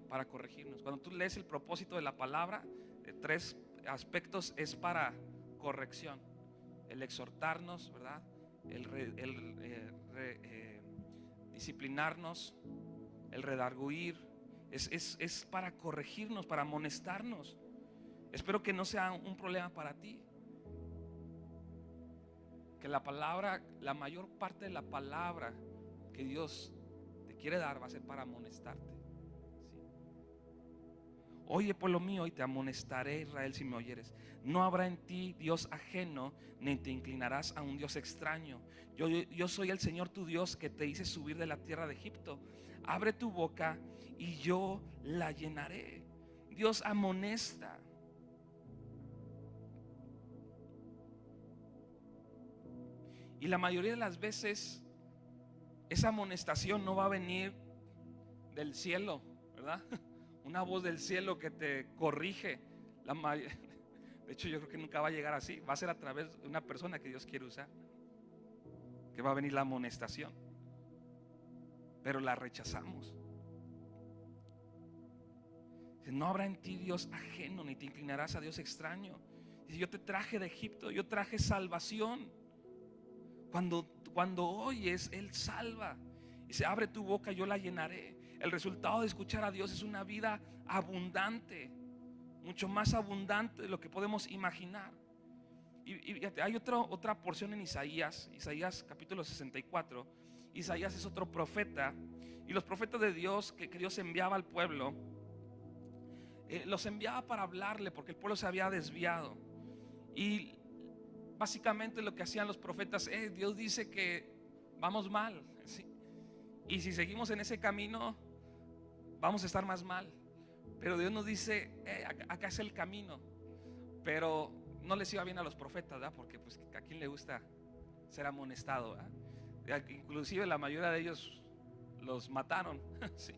Para corregirnos. Cuando tú lees el propósito de la palabra, de 3 aspectos, es para corrección. El exhortarnos, ¿verdad? El disciplinarnos, el redarguir. Es para corregirnos, para amonestarnos. Espero que no sea un problema para ti. Que la palabra, la mayor parte de la palabra que Dios te quiere dar va a ser para amonestarte. ¿Sí? Oye pueblo mío, y te amonestaré, Israel, si me oyeres. No habrá en ti Dios ajeno, ni te inclinarás a un Dios extraño. Yo soy el Señor tu Dios, que te hice subir de la tierra de Egipto. Abre tu boca y yo la llenaré. Dios amonesta. Y la mayoría de las veces esa amonestación no va a venir del cielo, ¿verdad? Una voz del cielo que te corrige. De hecho, yo creo que nunca va a llegar así. Va a ser a través de una persona que Dios quiere usar, que va a venir la amonestación. Pero la rechazamos. No habrá en ti Dios ajeno, ni te inclinarás a Dios extraño. Dice, yo te traje de Egipto, yo traje salvación. Cuando oyes, Él salva. Y se abre tu boca, yo la llenaré. El resultado de escuchar a Dios es una vida abundante, mucho más abundante de lo que podemos imaginar. Y hay otra porción en Isaías capítulo 64. Isaías es otro profeta. Y los profetas de Dios que Dios enviaba al pueblo, los enviaba para hablarle porque el pueblo se había desviado. Y básicamente lo que hacían los profetas, Dios dice que vamos mal, ¿sí? Y si seguimos en ese camino vamos a estar más mal. Pero Dios nos dice, acá es el camino. Pero no les iba bien a los profetas, ¿verdad? Porque pues a quién le gusta ser amonestado, ¿verdad? Inclusive la mayoría de ellos los mataron. Sí,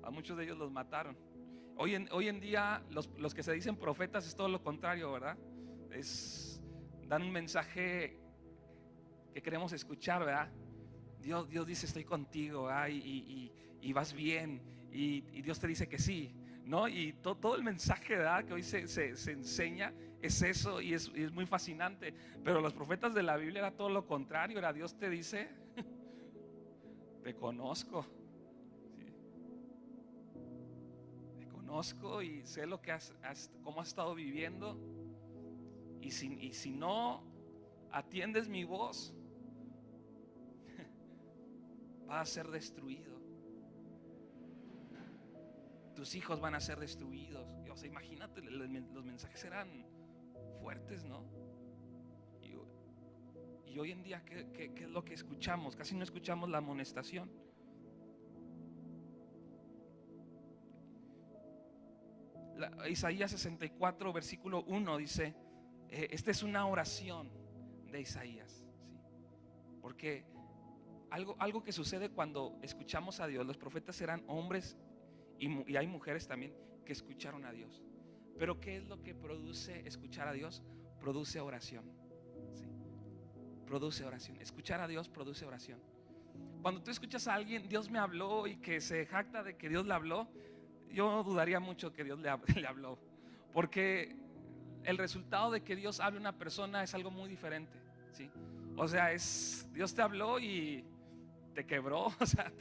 a muchos de ellos los mataron. Hoy en día los que se dicen profetas es todo lo contrario, ¿verdad? Dan un mensaje que queremos escuchar, ¿verdad? Dios dice estoy contigo, ¿verdad? Y vas bien, y Dios te dice que sí, ¿no? Y todo el mensaje, ¿verdad?, que hoy se enseña es eso, y es muy fascinante. Pero los profetas de la Biblia era todo lo contrario. Era Dios te dice te conozco, ¿sí? Te conozco y sé lo que cómo has estado viviendo. Y si no atiendes mi voz, vas a ser destruido. Tus hijos van a ser destruidos. O sea, imagínate, los mensajes eran fuertes, ¿no? Y hoy en día, ¿qué es lo que escuchamos? Casi no escuchamos la amonestación. Isaías 64, versículo 1 dice, esta es una oración de Isaías, ¿sí? Porque algo que sucede cuando escuchamos a Dios, los profetas eran hombres y hay mujeres también que escucharon a Dios. Pero ¿qué es lo que produce escuchar a Dios? Produce oración, ¿sí? Produce oración. Escuchar a Dios produce oración. Cuando tú escuchas a alguien, Dios me habló, y que se jacta de que Dios le habló, yo dudaría mucho que Dios le habló. Porque el resultado de que Dios hable a una persona es algo muy diferente, ¿sí? O sea, Dios te habló y te quebró. O sea,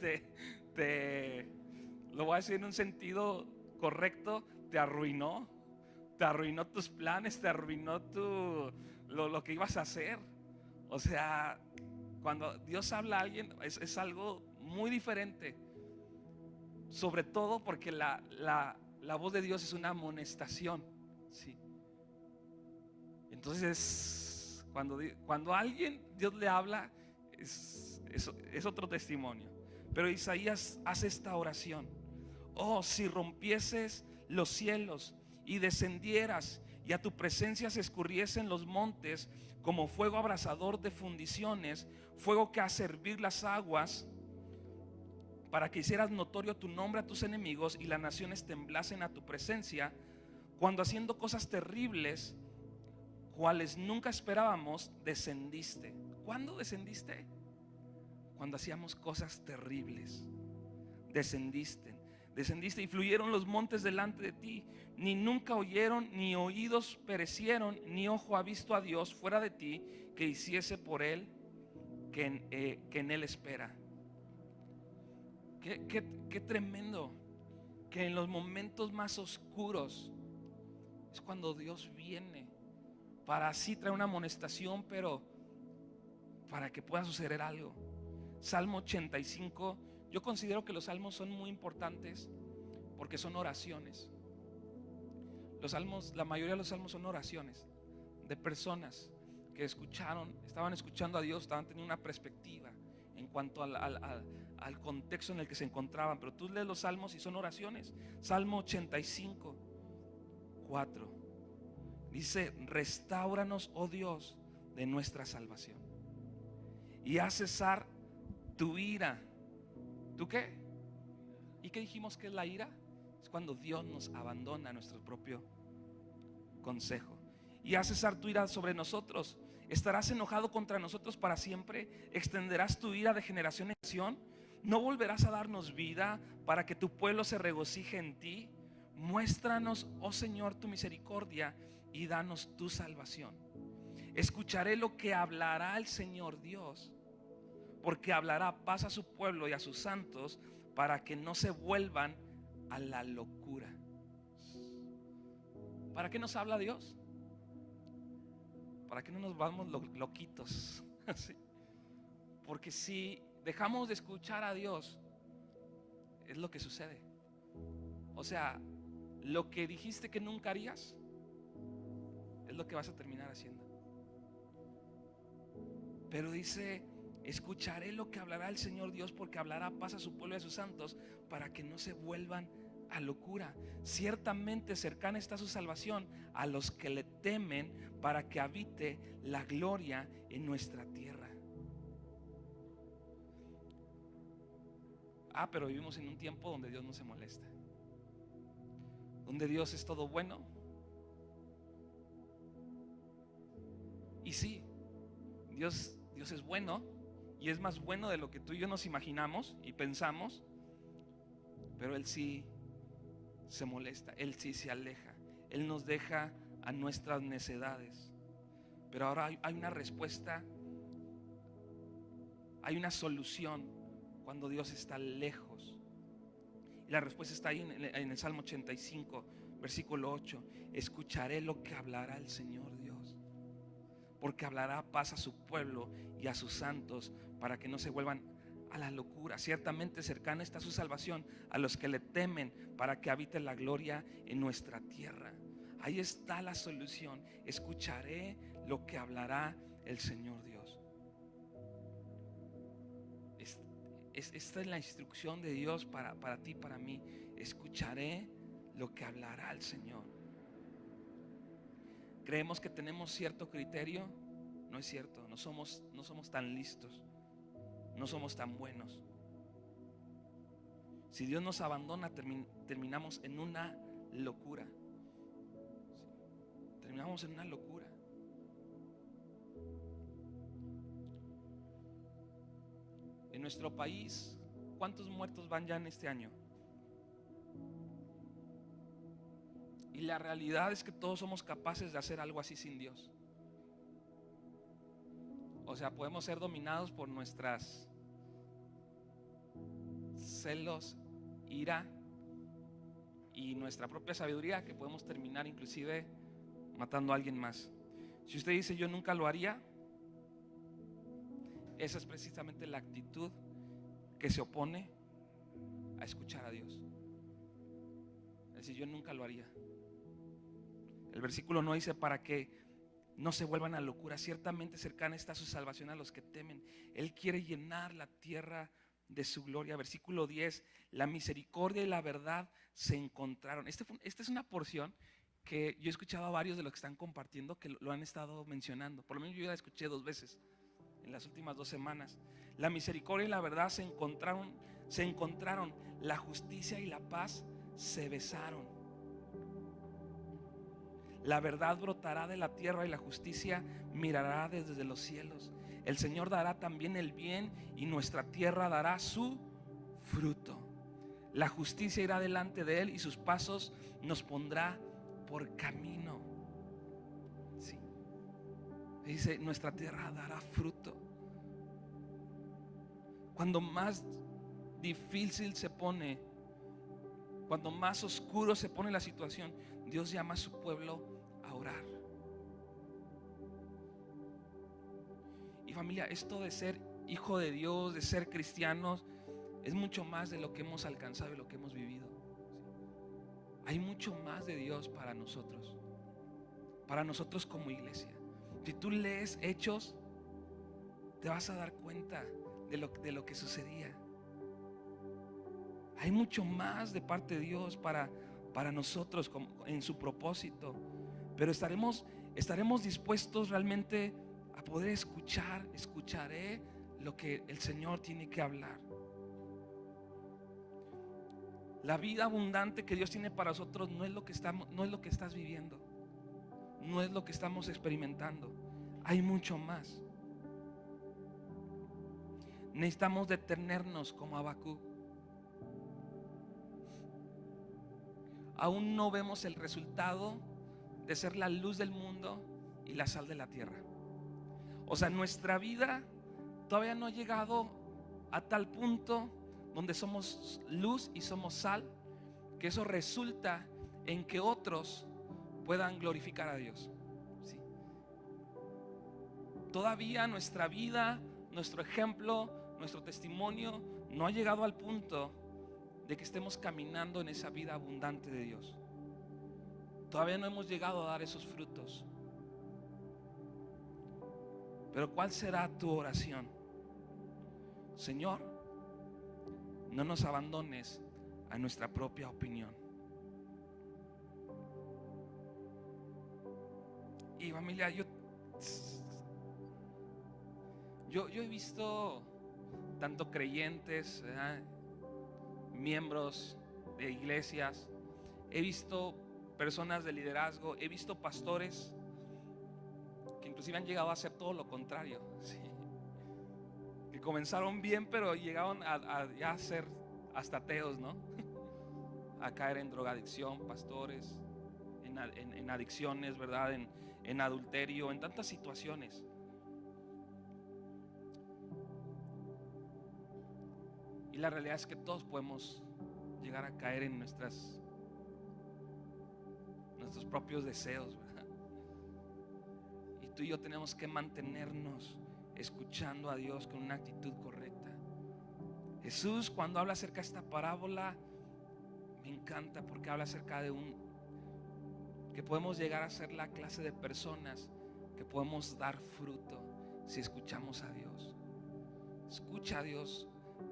lo voy a decir en un sentido correcto, te arruinó tus planes, te arruinó lo que ibas a hacer. O sea, cuando Dios habla a alguien es algo muy diferente. Sobre todo porque la voz de Dios es una amonestación, ¿sí? Entonces cuando a alguien Dios le habla, es otro testimonio. Pero Isaías hace esta oración: oh, si rompieses los cielos y descendieras, y a tu presencia se escurriesen los montes como fuego abrasador de fundiciones, fuego que hace hervir las aguas, para que hicieras notorio tu nombre a tus enemigos y las naciones temblasen a tu presencia, cuando haciendo cosas terribles, cuales nunca esperábamos, descendiste. ¿Cuándo descendiste? Cuando hacíamos cosas terribles. Descendiste y fluyeron los montes delante de ti. Ni nunca oyeron, ni oídos perecieron, ni ojo ha visto a Dios fuera de ti, que hiciese por él que en él espera. Qué tremendo que en los momentos más oscuros es cuando Dios viene para así traer una amonestación, pero para que pueda suceder algo. Salmo 85. Yo considero que los salmos son muy importantes porque son oraciones. Los salmos, la mayoría de los salmos son oraciones de personas que estaban escuchando a Dios, estaban teniendo una perspectiva en cuanto al contexto en el que se encontraban. Pero tú lees los salmos y son oraciones. Salmo 85, 4 dice: restáuranos, oh Dios, de nuestra salvación, y haz cesar tu ira. ¿Tú qué? ¿Y qué dijimos que es la ira? Es cuando Dios nos abandona a nuestro propio consejo. Y haz cesar tu ira sobre nosotros. ¿Estarás enojado contra nosotros para siempre? ¿Extenderás tu ira de generación en generación? ¿No volverás a darnos vida para que tu pueblo se regocije en ti? Muéstranos, oh Señor, tu misericordia y danos tu salvación. Escucharé lo que hablará el Señor Dios, porque hablará paz a su pueblo y a sus santos, para que no se vuelvan a la locura. ¿Para qué nos habla Dios? Para que no nos vamos loquitos. ¿Sí? Porque si dejamos de escuchar a Dios, es lo que sucede. O sea, lo que dijiste que nunca harías es lo que vas a terminar haciendo. Pero dice: escucharé lo que hablará el Señor Dios, porque hablará paz a su pueblo y a sus santos, para que no se vuelvan a locura. Ciertamente cercana está su salvación a los que le temen, para que habite la gloria en nuestra tierra. Pero vivimos en un tiempo donde Dios no se molesta, donde Dios es todo bueno. Y sí, Dios es bueno, y es más bueno de lo que tú y yo nos imaginamos y pensamos. Pero Él sí se molesta, Él sí se aleja, Él nos deja a nuestras necedades. Pero ahora hay una respuesta, hay una solución cuando Dios está lejos. Y la respuesta está ahí en el Salmo 85, versículo 8. Escucharé lo que hablará el Señor Dios, porque hablará paz a su pueblo y a sus santos, para que no se vuelvan a la locura. Ciertamente cercana está su salvación a los que le temen, para que habite la gloria en nuestra tierra. Ahí está la solución. Escucharé lo que hablará el Señor Dios. Esta es la instrucción de Dios para ti, para mí. Escucharé lo que hablará el Señor. Creemos que tenemos cierto criterio. No es cierto. No somos tan listos, no somos tan buenos. Si Dios nos abandona, terminamos en una locura. Terminamos en una locura. En nuestro país, ¿cuántos muertos van ya en este año? Y la realidad es que todos somos capaces de hacer algo así sin Dios. O sea, podemos ser dominados por nuestras celos, ira y nuestra propia sabiduría, que podemos terminar inclusive matando a alguien más. Si usted dice yo nunca lo haría, esa es precisamente la actitud que se opone a escuchar a Dios. Es decir, yo nunca lo haría. El versículo no dice para que no se vuelvan a locura. Ciertamente cercana está su salvación a los que temen. Él quiere llenar la tierra de su gloria. Versículo 10: la misericordia y la verdad se encontraron. Esta es una porción que yo he escuchado a varios de los que están compartiendo que lo han estado mencionando. Por lo menos yo ya la escuché 2 veces en las últimas 2 semanas. La misericordia y la verdad se encontraron. La justicia y la paz se besaron. La verdad brotará de la tierra y la justicia mirará desde los cielos. El Señor dará también el bien y nuestra tierra dará su fruto. La justicia irá delante de Él y sus pasos nos pondrá por camino. Sí. Dice, nuestra tierra dará fruto. Cuando más difícil se pone, cuando más oscuro se pone la situación, Dios llama a su pueblo a orar. Y familia, esto de ser hijo de Dios, de ser cristianos, es mucho más de lo que hemos alcanzado y lo que hemos vivido. Hay mucho más de Dios para nosotros como iglesia. Si tú lees Hechos, te vas a dar cuenta de lo que sucedía. Hay mucho más de parte de Dios para nosotros en su propósito. Pero estaremos dispuestos realmente a poder escucharé lo que el Señor tiene que hablar. La vida abundante que Dios tiene para nosotros no es lo que estás viviendo, no es lo que estamos experimentando. Hay mucho más. Necesitamos detenernos como Habacuc. Aún no vemos el resultado de ser la luz del mundo y la sal de la tierra. O sea, nuestra vida todavía no ha llegado a tal punto donde somos luz y somos sal, que eso resulta en que otros puedan glorificar a Dios. ¿Sí? Todavía nuestra vida, nuestro ejemplo, nuestro testimonio no ha llegado al punto de que estemos caminando en esa vida abundante de Dios. Todavía no hemos llegado a dar esos frutos. Pero ¿cuál será tu oración? Señor, no nos abandones a nuestra propia opinión. Y familia, yo he visto tanto creyentes, ¿verdad?, miembros de iglesias, he visto personas de liderazgo, he visto pastores que inclusive han llegado a hacer todo lo contrario, ¿sí? Que comenzaron bien, pero llegaron a ya ser hasta ateos, ¿no? A caer en drogadicción, pastores, en adicciones, ¿verdad? En adulterio, en tantas situaciones. Y la realidad es que todos podemos llegar a caer en nuestros propios deseos, ¿verdad? Y tú y yo tenemos que mantenernos escuchando a Dios con una actitud correcta. Jesús, cuando habla acerca de esta parábola, me encanta porque habla acerca de que podemos llegar a ser la clase de personas que podemos dar fruto si escuchamos a Dios. Escucha a Dios.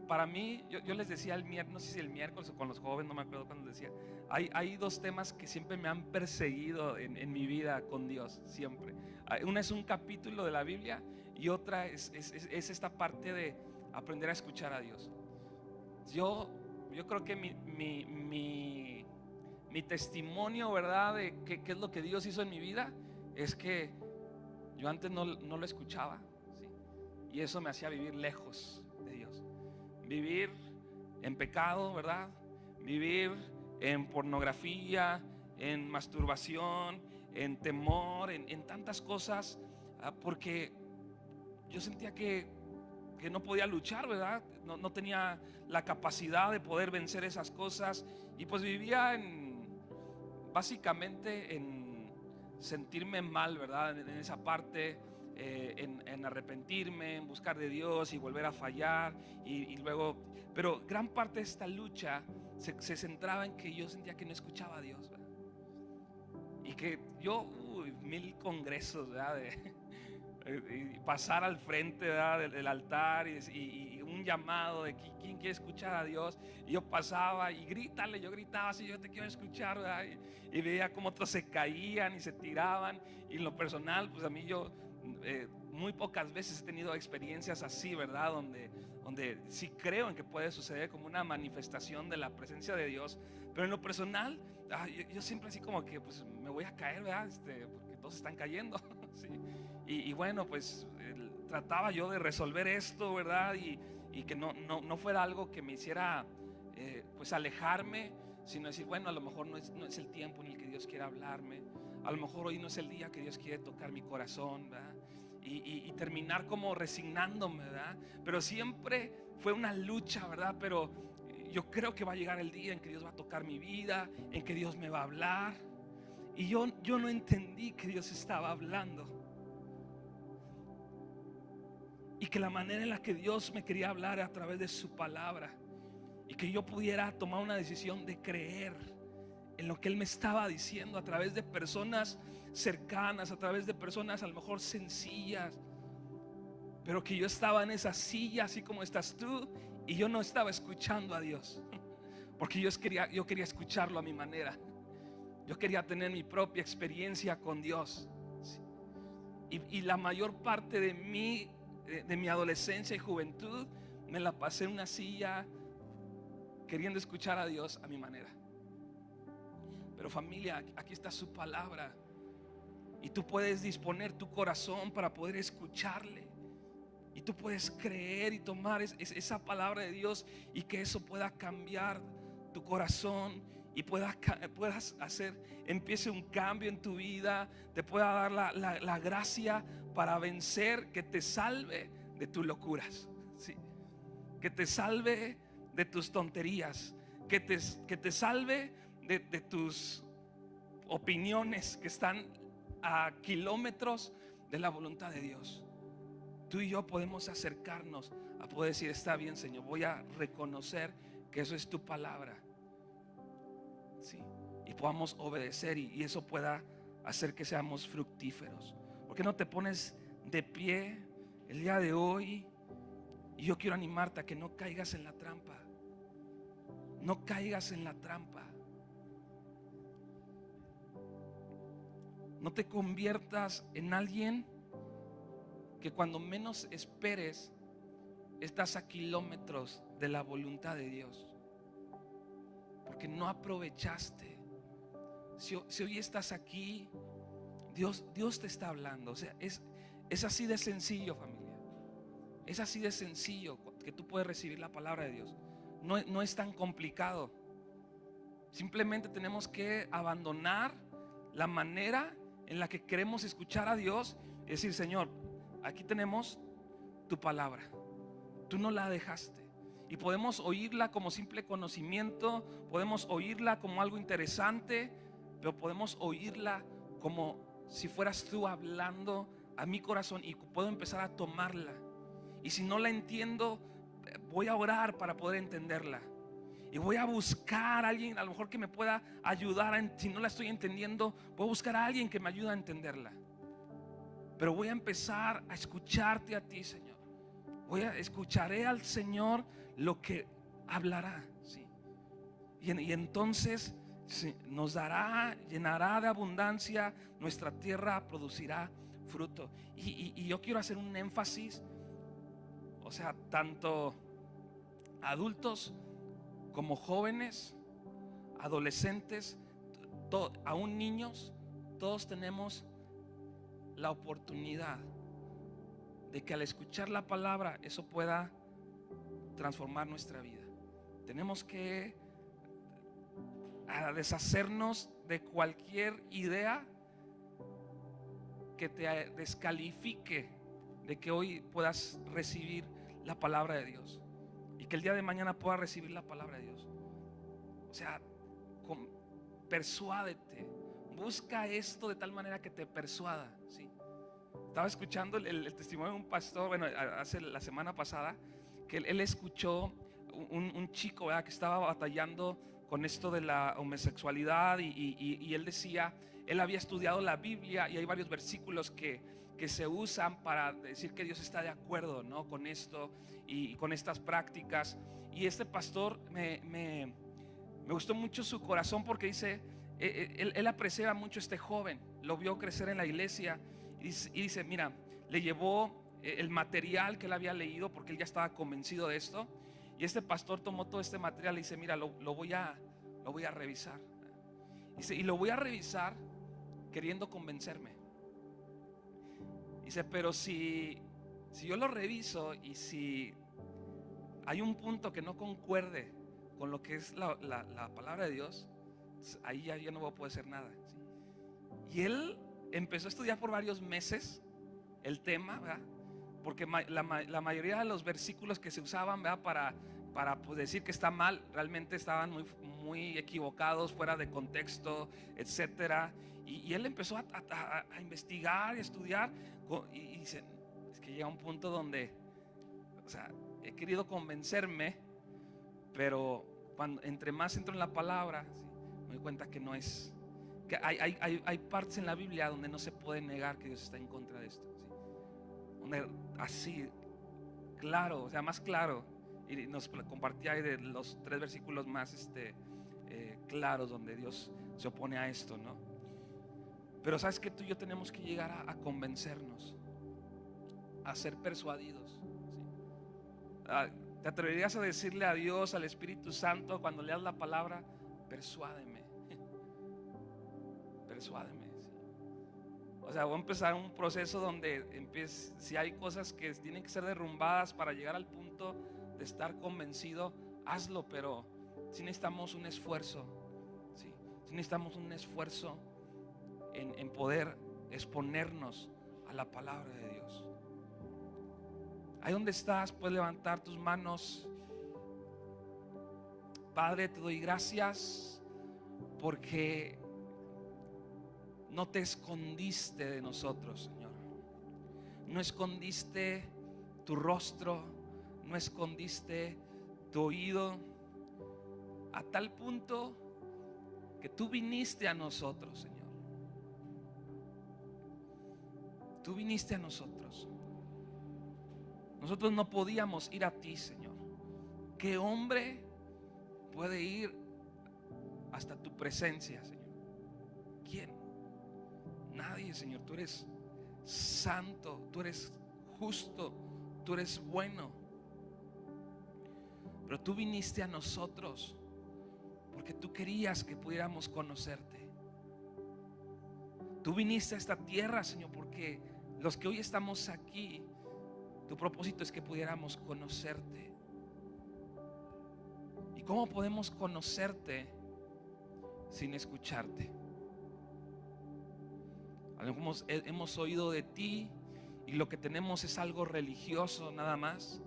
Para mí, yo les decía el miércoles, no sé si el miércoles o con los jóvenes, no me acuerdo cuando decía, hay dos temas que siempre me han perseguido en mi vida con Dios, siempre. Una es un capítulo de la Biblia y otra es esta parte de aprender a escuchar a Dios. Yo creo que mi testimonio, ¿verdad?, de qué es lo que Dios hizo en mi vida, es que yo antes no lo escuchaba, ¿sí? Y eso me hacía vivir lejos de Dios. Vivir en pecado, ¿verdad? Vivir en pornografía, en masturbación, en temor, en tantas cosas, porque yo sentía que no podía luchar, ¿verdad? No tenía la capacidad de poder vencer esas cosas. Y pues vivía básicamente en sentirme mal, ¿verdad? En esa parte, en arrepentirme, en buscar de Dios y volver a fallar. Y luego, pero gran parte de esta lucha se centraba en que yo sentía que no escuchaba a Dios, ¿verdad? Y que yo, 1000 congresos, ¿verdad? Y pasar al frente, ¿verdad?, del altar y un llamado de quién quiere escuchar a Dios. Y yo pasaba y yo gritaba así, yo te quiero escuchar, ¿verdad? Y veía como otros se caían y se tiraban. Y en lo personal, pues a mí muy pocas veces he tenido experiencias así, ¿verdad? Donde sí creo en que puede suceder como una manifestación de la presencia de Dios. Pero en lo personal, yo siempre así como que pues me voy a caer, ¿verdad? Porque todos están cayendo, ¿sí? Y bueno, pues trataba yo de resolver esto, ¿verdad? Y que no fuera algo que me hiciera pues alejarme, sino decir, bueno, a lo mejor no es el tiempo en el que Dios quiere hablarme. A lo mejor hoy no es el día que Dios quiere tocar mi corazón, ¿verdad? Y terminar como resignándome, ¿verdad? Pero siempre fue una lucha, ¿verdad? Pero yo creo que va a llegar el día en que Dios va a tocar mi vida, en que Dios me va a hablar. Y yo no entendí que Dios estaba hablando. Y que la manera en la que Dios me quería hablar a través de su palabra. Y que yo pudiera tomar una decisión de creer en lo que Él me estaba diciendo a través de personas cercanas, a través de personas a lo mejor sencillas. Pero que yo estaba en esa silla así como estás tú y yo no estaba escuchando a Dios. Porque yo quería escucharlo a mi manera. Yo quería tener mi propia experiencia con Dios. Y la mayor parte de mi adolescencia y juventud me la pasé en una silla queriendo escuchar a Dios a mi manera. Pero familia, aquí está su palabra y tú puedes disponer tu corazón para poder escucharle, y tú puedes creer y tomar esa palabra de Dios y que eso pueda cambiar tu corazón y empiece un cambio en tu vida, te pueda dar la gracia para vencer, que te salve de tus locuras, ¿sí? Que te salve de tus tonterías, que te salve de tus opiniones que están a kilómetros de la voluntad de Dios. Tú y yo podemos acercarnos a poder decir, está bien, Señor, voy a reconocer que eso es tu palabra, ¿sí? y podamos obedecer y eso pueda hacer que seamos fructíferos. ¿Por qué no te pones de pie el día de hoy? Y yo quiero animarte a que no caigas en la trampa. No caigas en la trampa. No te conviertas en alguien que cuando menos esperes estás a kilómetros de la voluntad de Dios, porque no aprovechaste. Si hoy estás aquí, Dios te está hablando. O sea, es así de sencillo, familia. Es así de sencillo que tú puedes recibir la palabra de Dios. No es tan complicado. Simplemente tenemos que abandonar la manera en la que queremos escuchar a Dios y decir: Señor, aquí tenemos tu palabra, tú no la dejaste. Y podemos oírla como simple conocimiento, podemos oírla como algo interesante, pero podemos oírla como si fueras tú hablando a mi corazón y puedo empezar a tomarla. Y si no la entiendo, voy a orar para poder entenderla. Y voy a buscar a alguien a lo mejor que me pueda ayudar. Si no la estoy entendiendo, voy a buscar a alguien que me ayude a entenderla. Pero voy a empezar a escucharte a ti, Señor. Escucharé al Señor lo que hablará, ¿sí? Y entonces sí, nos dará, llenará de abundancia, nuestra tierra producirá fruto. Y yo quiero hacer un énfasis, o sea, tanto adultos como jóvenes, adolescentes, aún niños, todos tenemos la oportunidad de que al escuchar la palabra eso pueda transformar nuestra vida. Tenemos que deshacernos de cualquier idea que te descalifique de que hoy puedas recibir la palabra de Dios y que el día de mañana puedas recibir la palabra de Dios. O sea, persuádete, busca esto de tal manera que te persuada, ¿sí? Estaba escuchando el testimonio de un pastor, bueno, hace la semana pasada, que él escuchó un chico, ¿verdad?, que estaba batallando con esto de la homosexualidad y él decía, él había estudiado la Biblia y hay varios versículos que se usan para decir que Dios está de acuerdo, ¿no?, con esto y con estas prácticas. Y este pastor me gustó mucho su corazón, porque dice, él aprecia mucho a este joven, lo vio crecer en la iglesia y dice, mira, le llevó el material que él había leído porque él ya estaba convencido de esto. Y este pastor tomó todo este material y dice, mira, lo voy a revisar. Dice, y lo voy a revisar queriendo convencerme. Dice, pero si yo lo reviso y si hay un punto que no concuerde con lo que es la palabra de Dios, ahí ya no voy a poder hacer nada, ¿sí? Y él empezó a estudiar por varios meses el tema, ¿verdad?, porque la mayoría de los versículos que se usaban, ¿verdad?, para pues decir que está mal, realmente estaban muy equivocados, fuera de contexto, etcétera. Y él empezó a investigar y estudiar, y dice, es que llega un punto donde, o sea, he querido convencerme, pero entre más entro en la palabra, ¿sí?, me doy cuenta que no es, que hay partes en la Biblia donde no se puede negar que Dios está en contra de esto, ¿sí?, donde así claro, o sea, más claro. Y nos compartía de los 3 versículos más claros donde Dios se opone a esto, ¿no? Pero sabes que tú y yo tenemos que llegar a convencernos, a ser persuadidos, ¿sí? ¿Te atreverías a decirle a Dios, al Espíritu Santo, cuando leas la palabra, persuádeme? Persuádeme, ¿sí? O sea, voy a empezar un proceso donde si hay cosas que tienen que ser derrumbadas para llegar al punto de estar convencido, hazlo, pero si necesitamos un esfuerzo, ¿sí? Si necesitamos un esfuerzo en poder exponernos a la palabra de Dios. Ahí donde estás, puedes levantar tus manos. Padre, te doy gracias porque no te escondiste de nosotros, Señor. No escondiste tu rostro, no escondiste tu oído, a tal punto que tú viniste a nosotros, Señor. Tú viniste a nosotros. Nosotros no podíamos ir a ti, Señor. ¿Qué hombre puede ir hasta tu presencia, Señor? ¿Quién? Nadie, Señor. Tú eres santo, tú eres justo, tú eres bueno. Pero tú viniste a nosotros porque tú querías que pudiéramos conocerte. Tú viniste a esta tierra, Señor, porque los que hoy estamos aquí, tu propósito es que pudiéramos conocerte. ¿Y cómo podemos conocerte sin escucharte? A lo mejor hemos oído de ti y lo que tenemos es algo religioso nada más,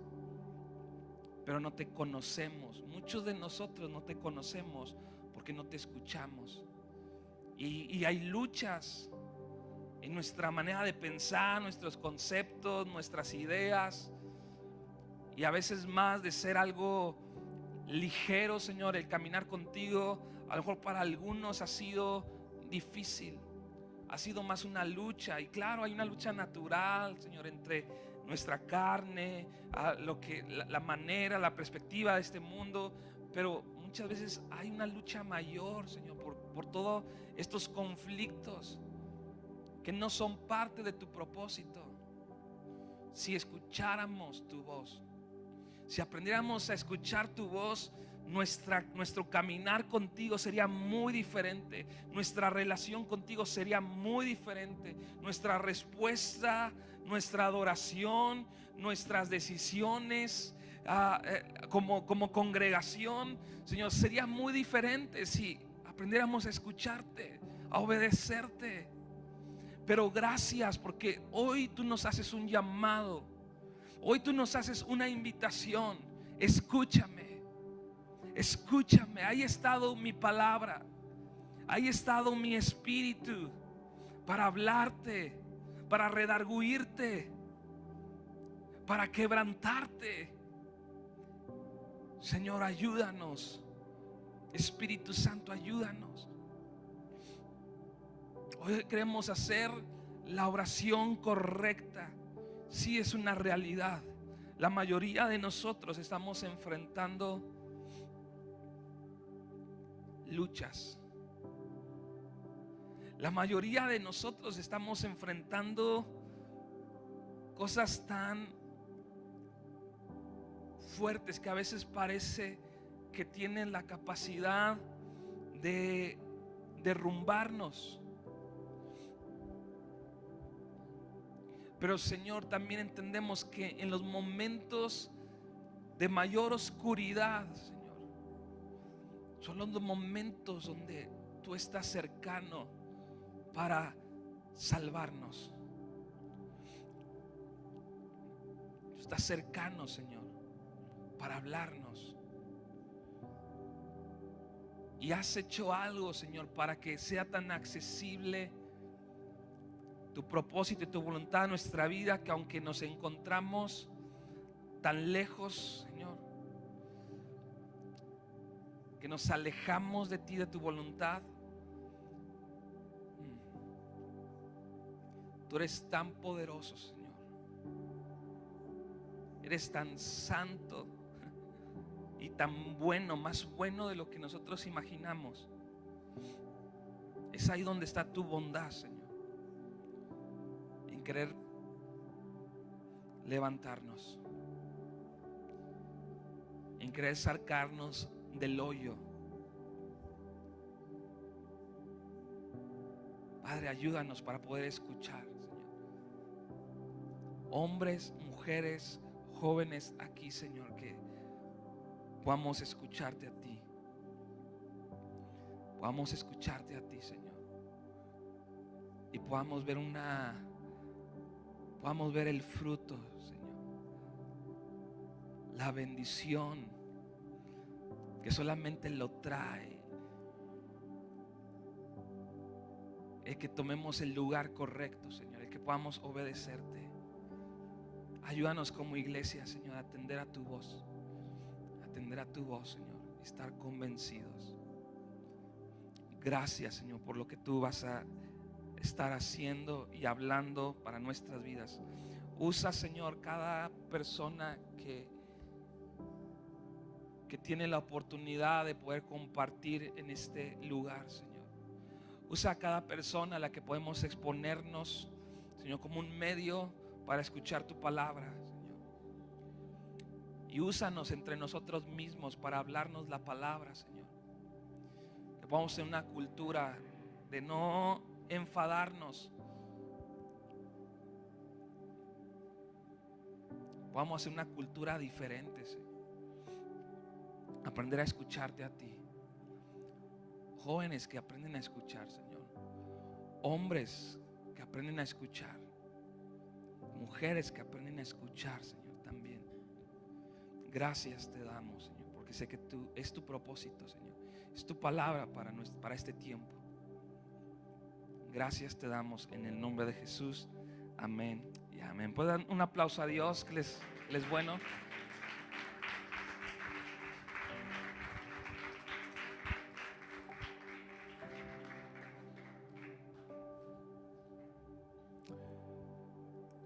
pero no te conocemos. Muchos de nosotros no te conocemos porque no te escuchamos. Y hay luchas en nuestra manera de pensar, nuestros conceptos, nuestras ideas. Y a veces más de ser algo ligero, Señor, el caminar contigo, a lo mejor para algunos ha sido difícil. Ha sido más una lucha. Y claro, hay una lucha natural, Señor, entre nuestra carne, la manera, la perspectiva de este mundo. Pero muchas veces hay una lucha mayor, Señor, por todos estos conflictos que no son parte de tu propósito. Si escucháramos tu voz, si aprendiéramos a escuchar tu voz, nuestro caminar contigo sería muy diferente. Nuestra relación contigo sería muy diferente. Nuestra respuesta, nuestra adoración, nuestras decisiones como congregación, Señor, sería muy diferente si aprendiéramos a escucharte, a obedecerte. Pero gracias porque hoy tú nos haces un llamado. Hoy tú nos haces una invitación. Escúchame, escúchame. Ahí ha estado mi palabra, ahí ha estado mi espíritu para hablarte, para redarguirte, para quebrantarte. Señor, ayúdanos. Espíritu Santo, ayúdanos. Hoy queremos hacer la oración correcta. Sí, es una realidad. La mayoría de nosotros estamos enfrentando luchas. La mayoría de nosotros estamos enfrentando cosas tan fuertes que a veces parece que tienen la capacidad de derrumbarnos. Pero Señor, también entendemos que en los momentos de mayor oscuridad, Señor, son los momentos donde tú estás cercano para salvarnos. Tú estás cercano, Señor, para hablarnos. Y has hecho algo, Señor, para que sea tan accesible tu propósito y tu voluntad en nuestra vida, que aunque nos encontramos tan lejos, Señor, que nos alejamos de ti, de tu voluntad, tú eres tan poderoso, Señor. Eres tan santo y tan bueno, más bueno de lo que nosotros imaginamos. Es ahí donde está tu bondad, Señor, en querer levantarnos, en querer sacarnos del hoyo. Padre, ayúdanos para poder escuchar, Señor. Hombres, mujeres, jóvenes aquí, Señor, que podamos escucharte a ti. Podamos escucharte a ti, Señor. Y podamos ver el fruto, Señor. La bendición que solamente lo trae el que tomemos el lugar correcto, Señor, el que podamos obedecerte. Ayúdanos como iglesia, Señor, a atender a tu voz. Atender a tu voz, Señor, y estar convencidos. Gracias, Señor, por lo que tú vas a estar haciendo y hablando para nuestras vidas. Usa, Señor, cada persona que tiene la oportunidad de poder compartir en este lugar, Señor. Usa a cada persona a la que podemos exponernos, Señor, como un medio para escuchar tu palabra, Señor. Y úsanos entre nosotros mismos para hablarnos la palabra, Señor. Que podamos tener una cultura de no enfadarnos. Podamos hacer una cultura diferente, Señor. Aprender a escucharte a ti. Jóvenes que aprenden a escuchar, Señor. Hombres que aprenden a escuchar. Mujeres que aprenden a escuchar, Señor, también. Gracias te damos, Señor, porque sé que es tu propósito, Señor. Es tu palabra para este tiempo. Gracias te damos en el nombre de Jesús. Amén y amén. ¿Pueden dar un aplauso a Dios que les bueno?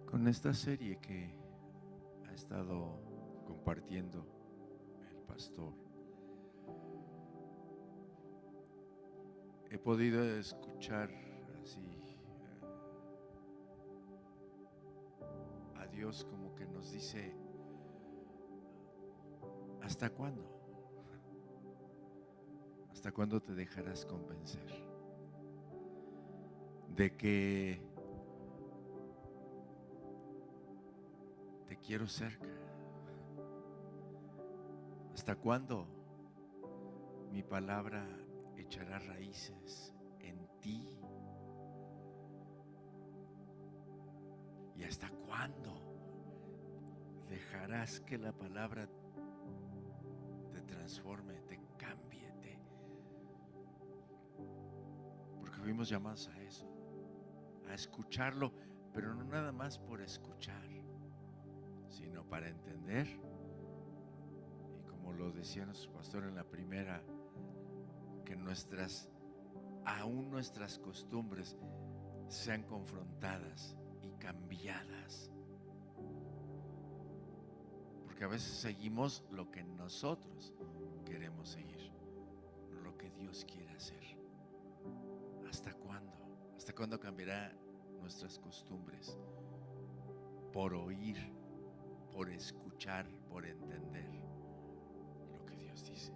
Con esta serie que ha estado compartiendo el pastor, he podido escuchar así a Dios como que nos dice: ¿hasta cuándo? ¿Hasta cuándo te dejarás convencer de que te quiero cerca? ¿Hasta cuándo mi palabra echará raíces en ti? ¿Y hasta cuándo dejarás que la palabra te transforme, te cambie? Porque fuimos llamados a eso, a escucharlo, pero no nada más por escuchar, sino para entender. Y como lo decía nuestro pastor en la primera, que aún nuestras costumbres sean confrontadas y cambiadas. Porque a veces seguimos lo que nosotros queremos seguir, no lo que Dios quiere hacer. ¿Hasta cuándo? ¿Hasta cuándo cambiará nuestras costumbres? Por oír, por escuchar, por entender lo que Dios dice.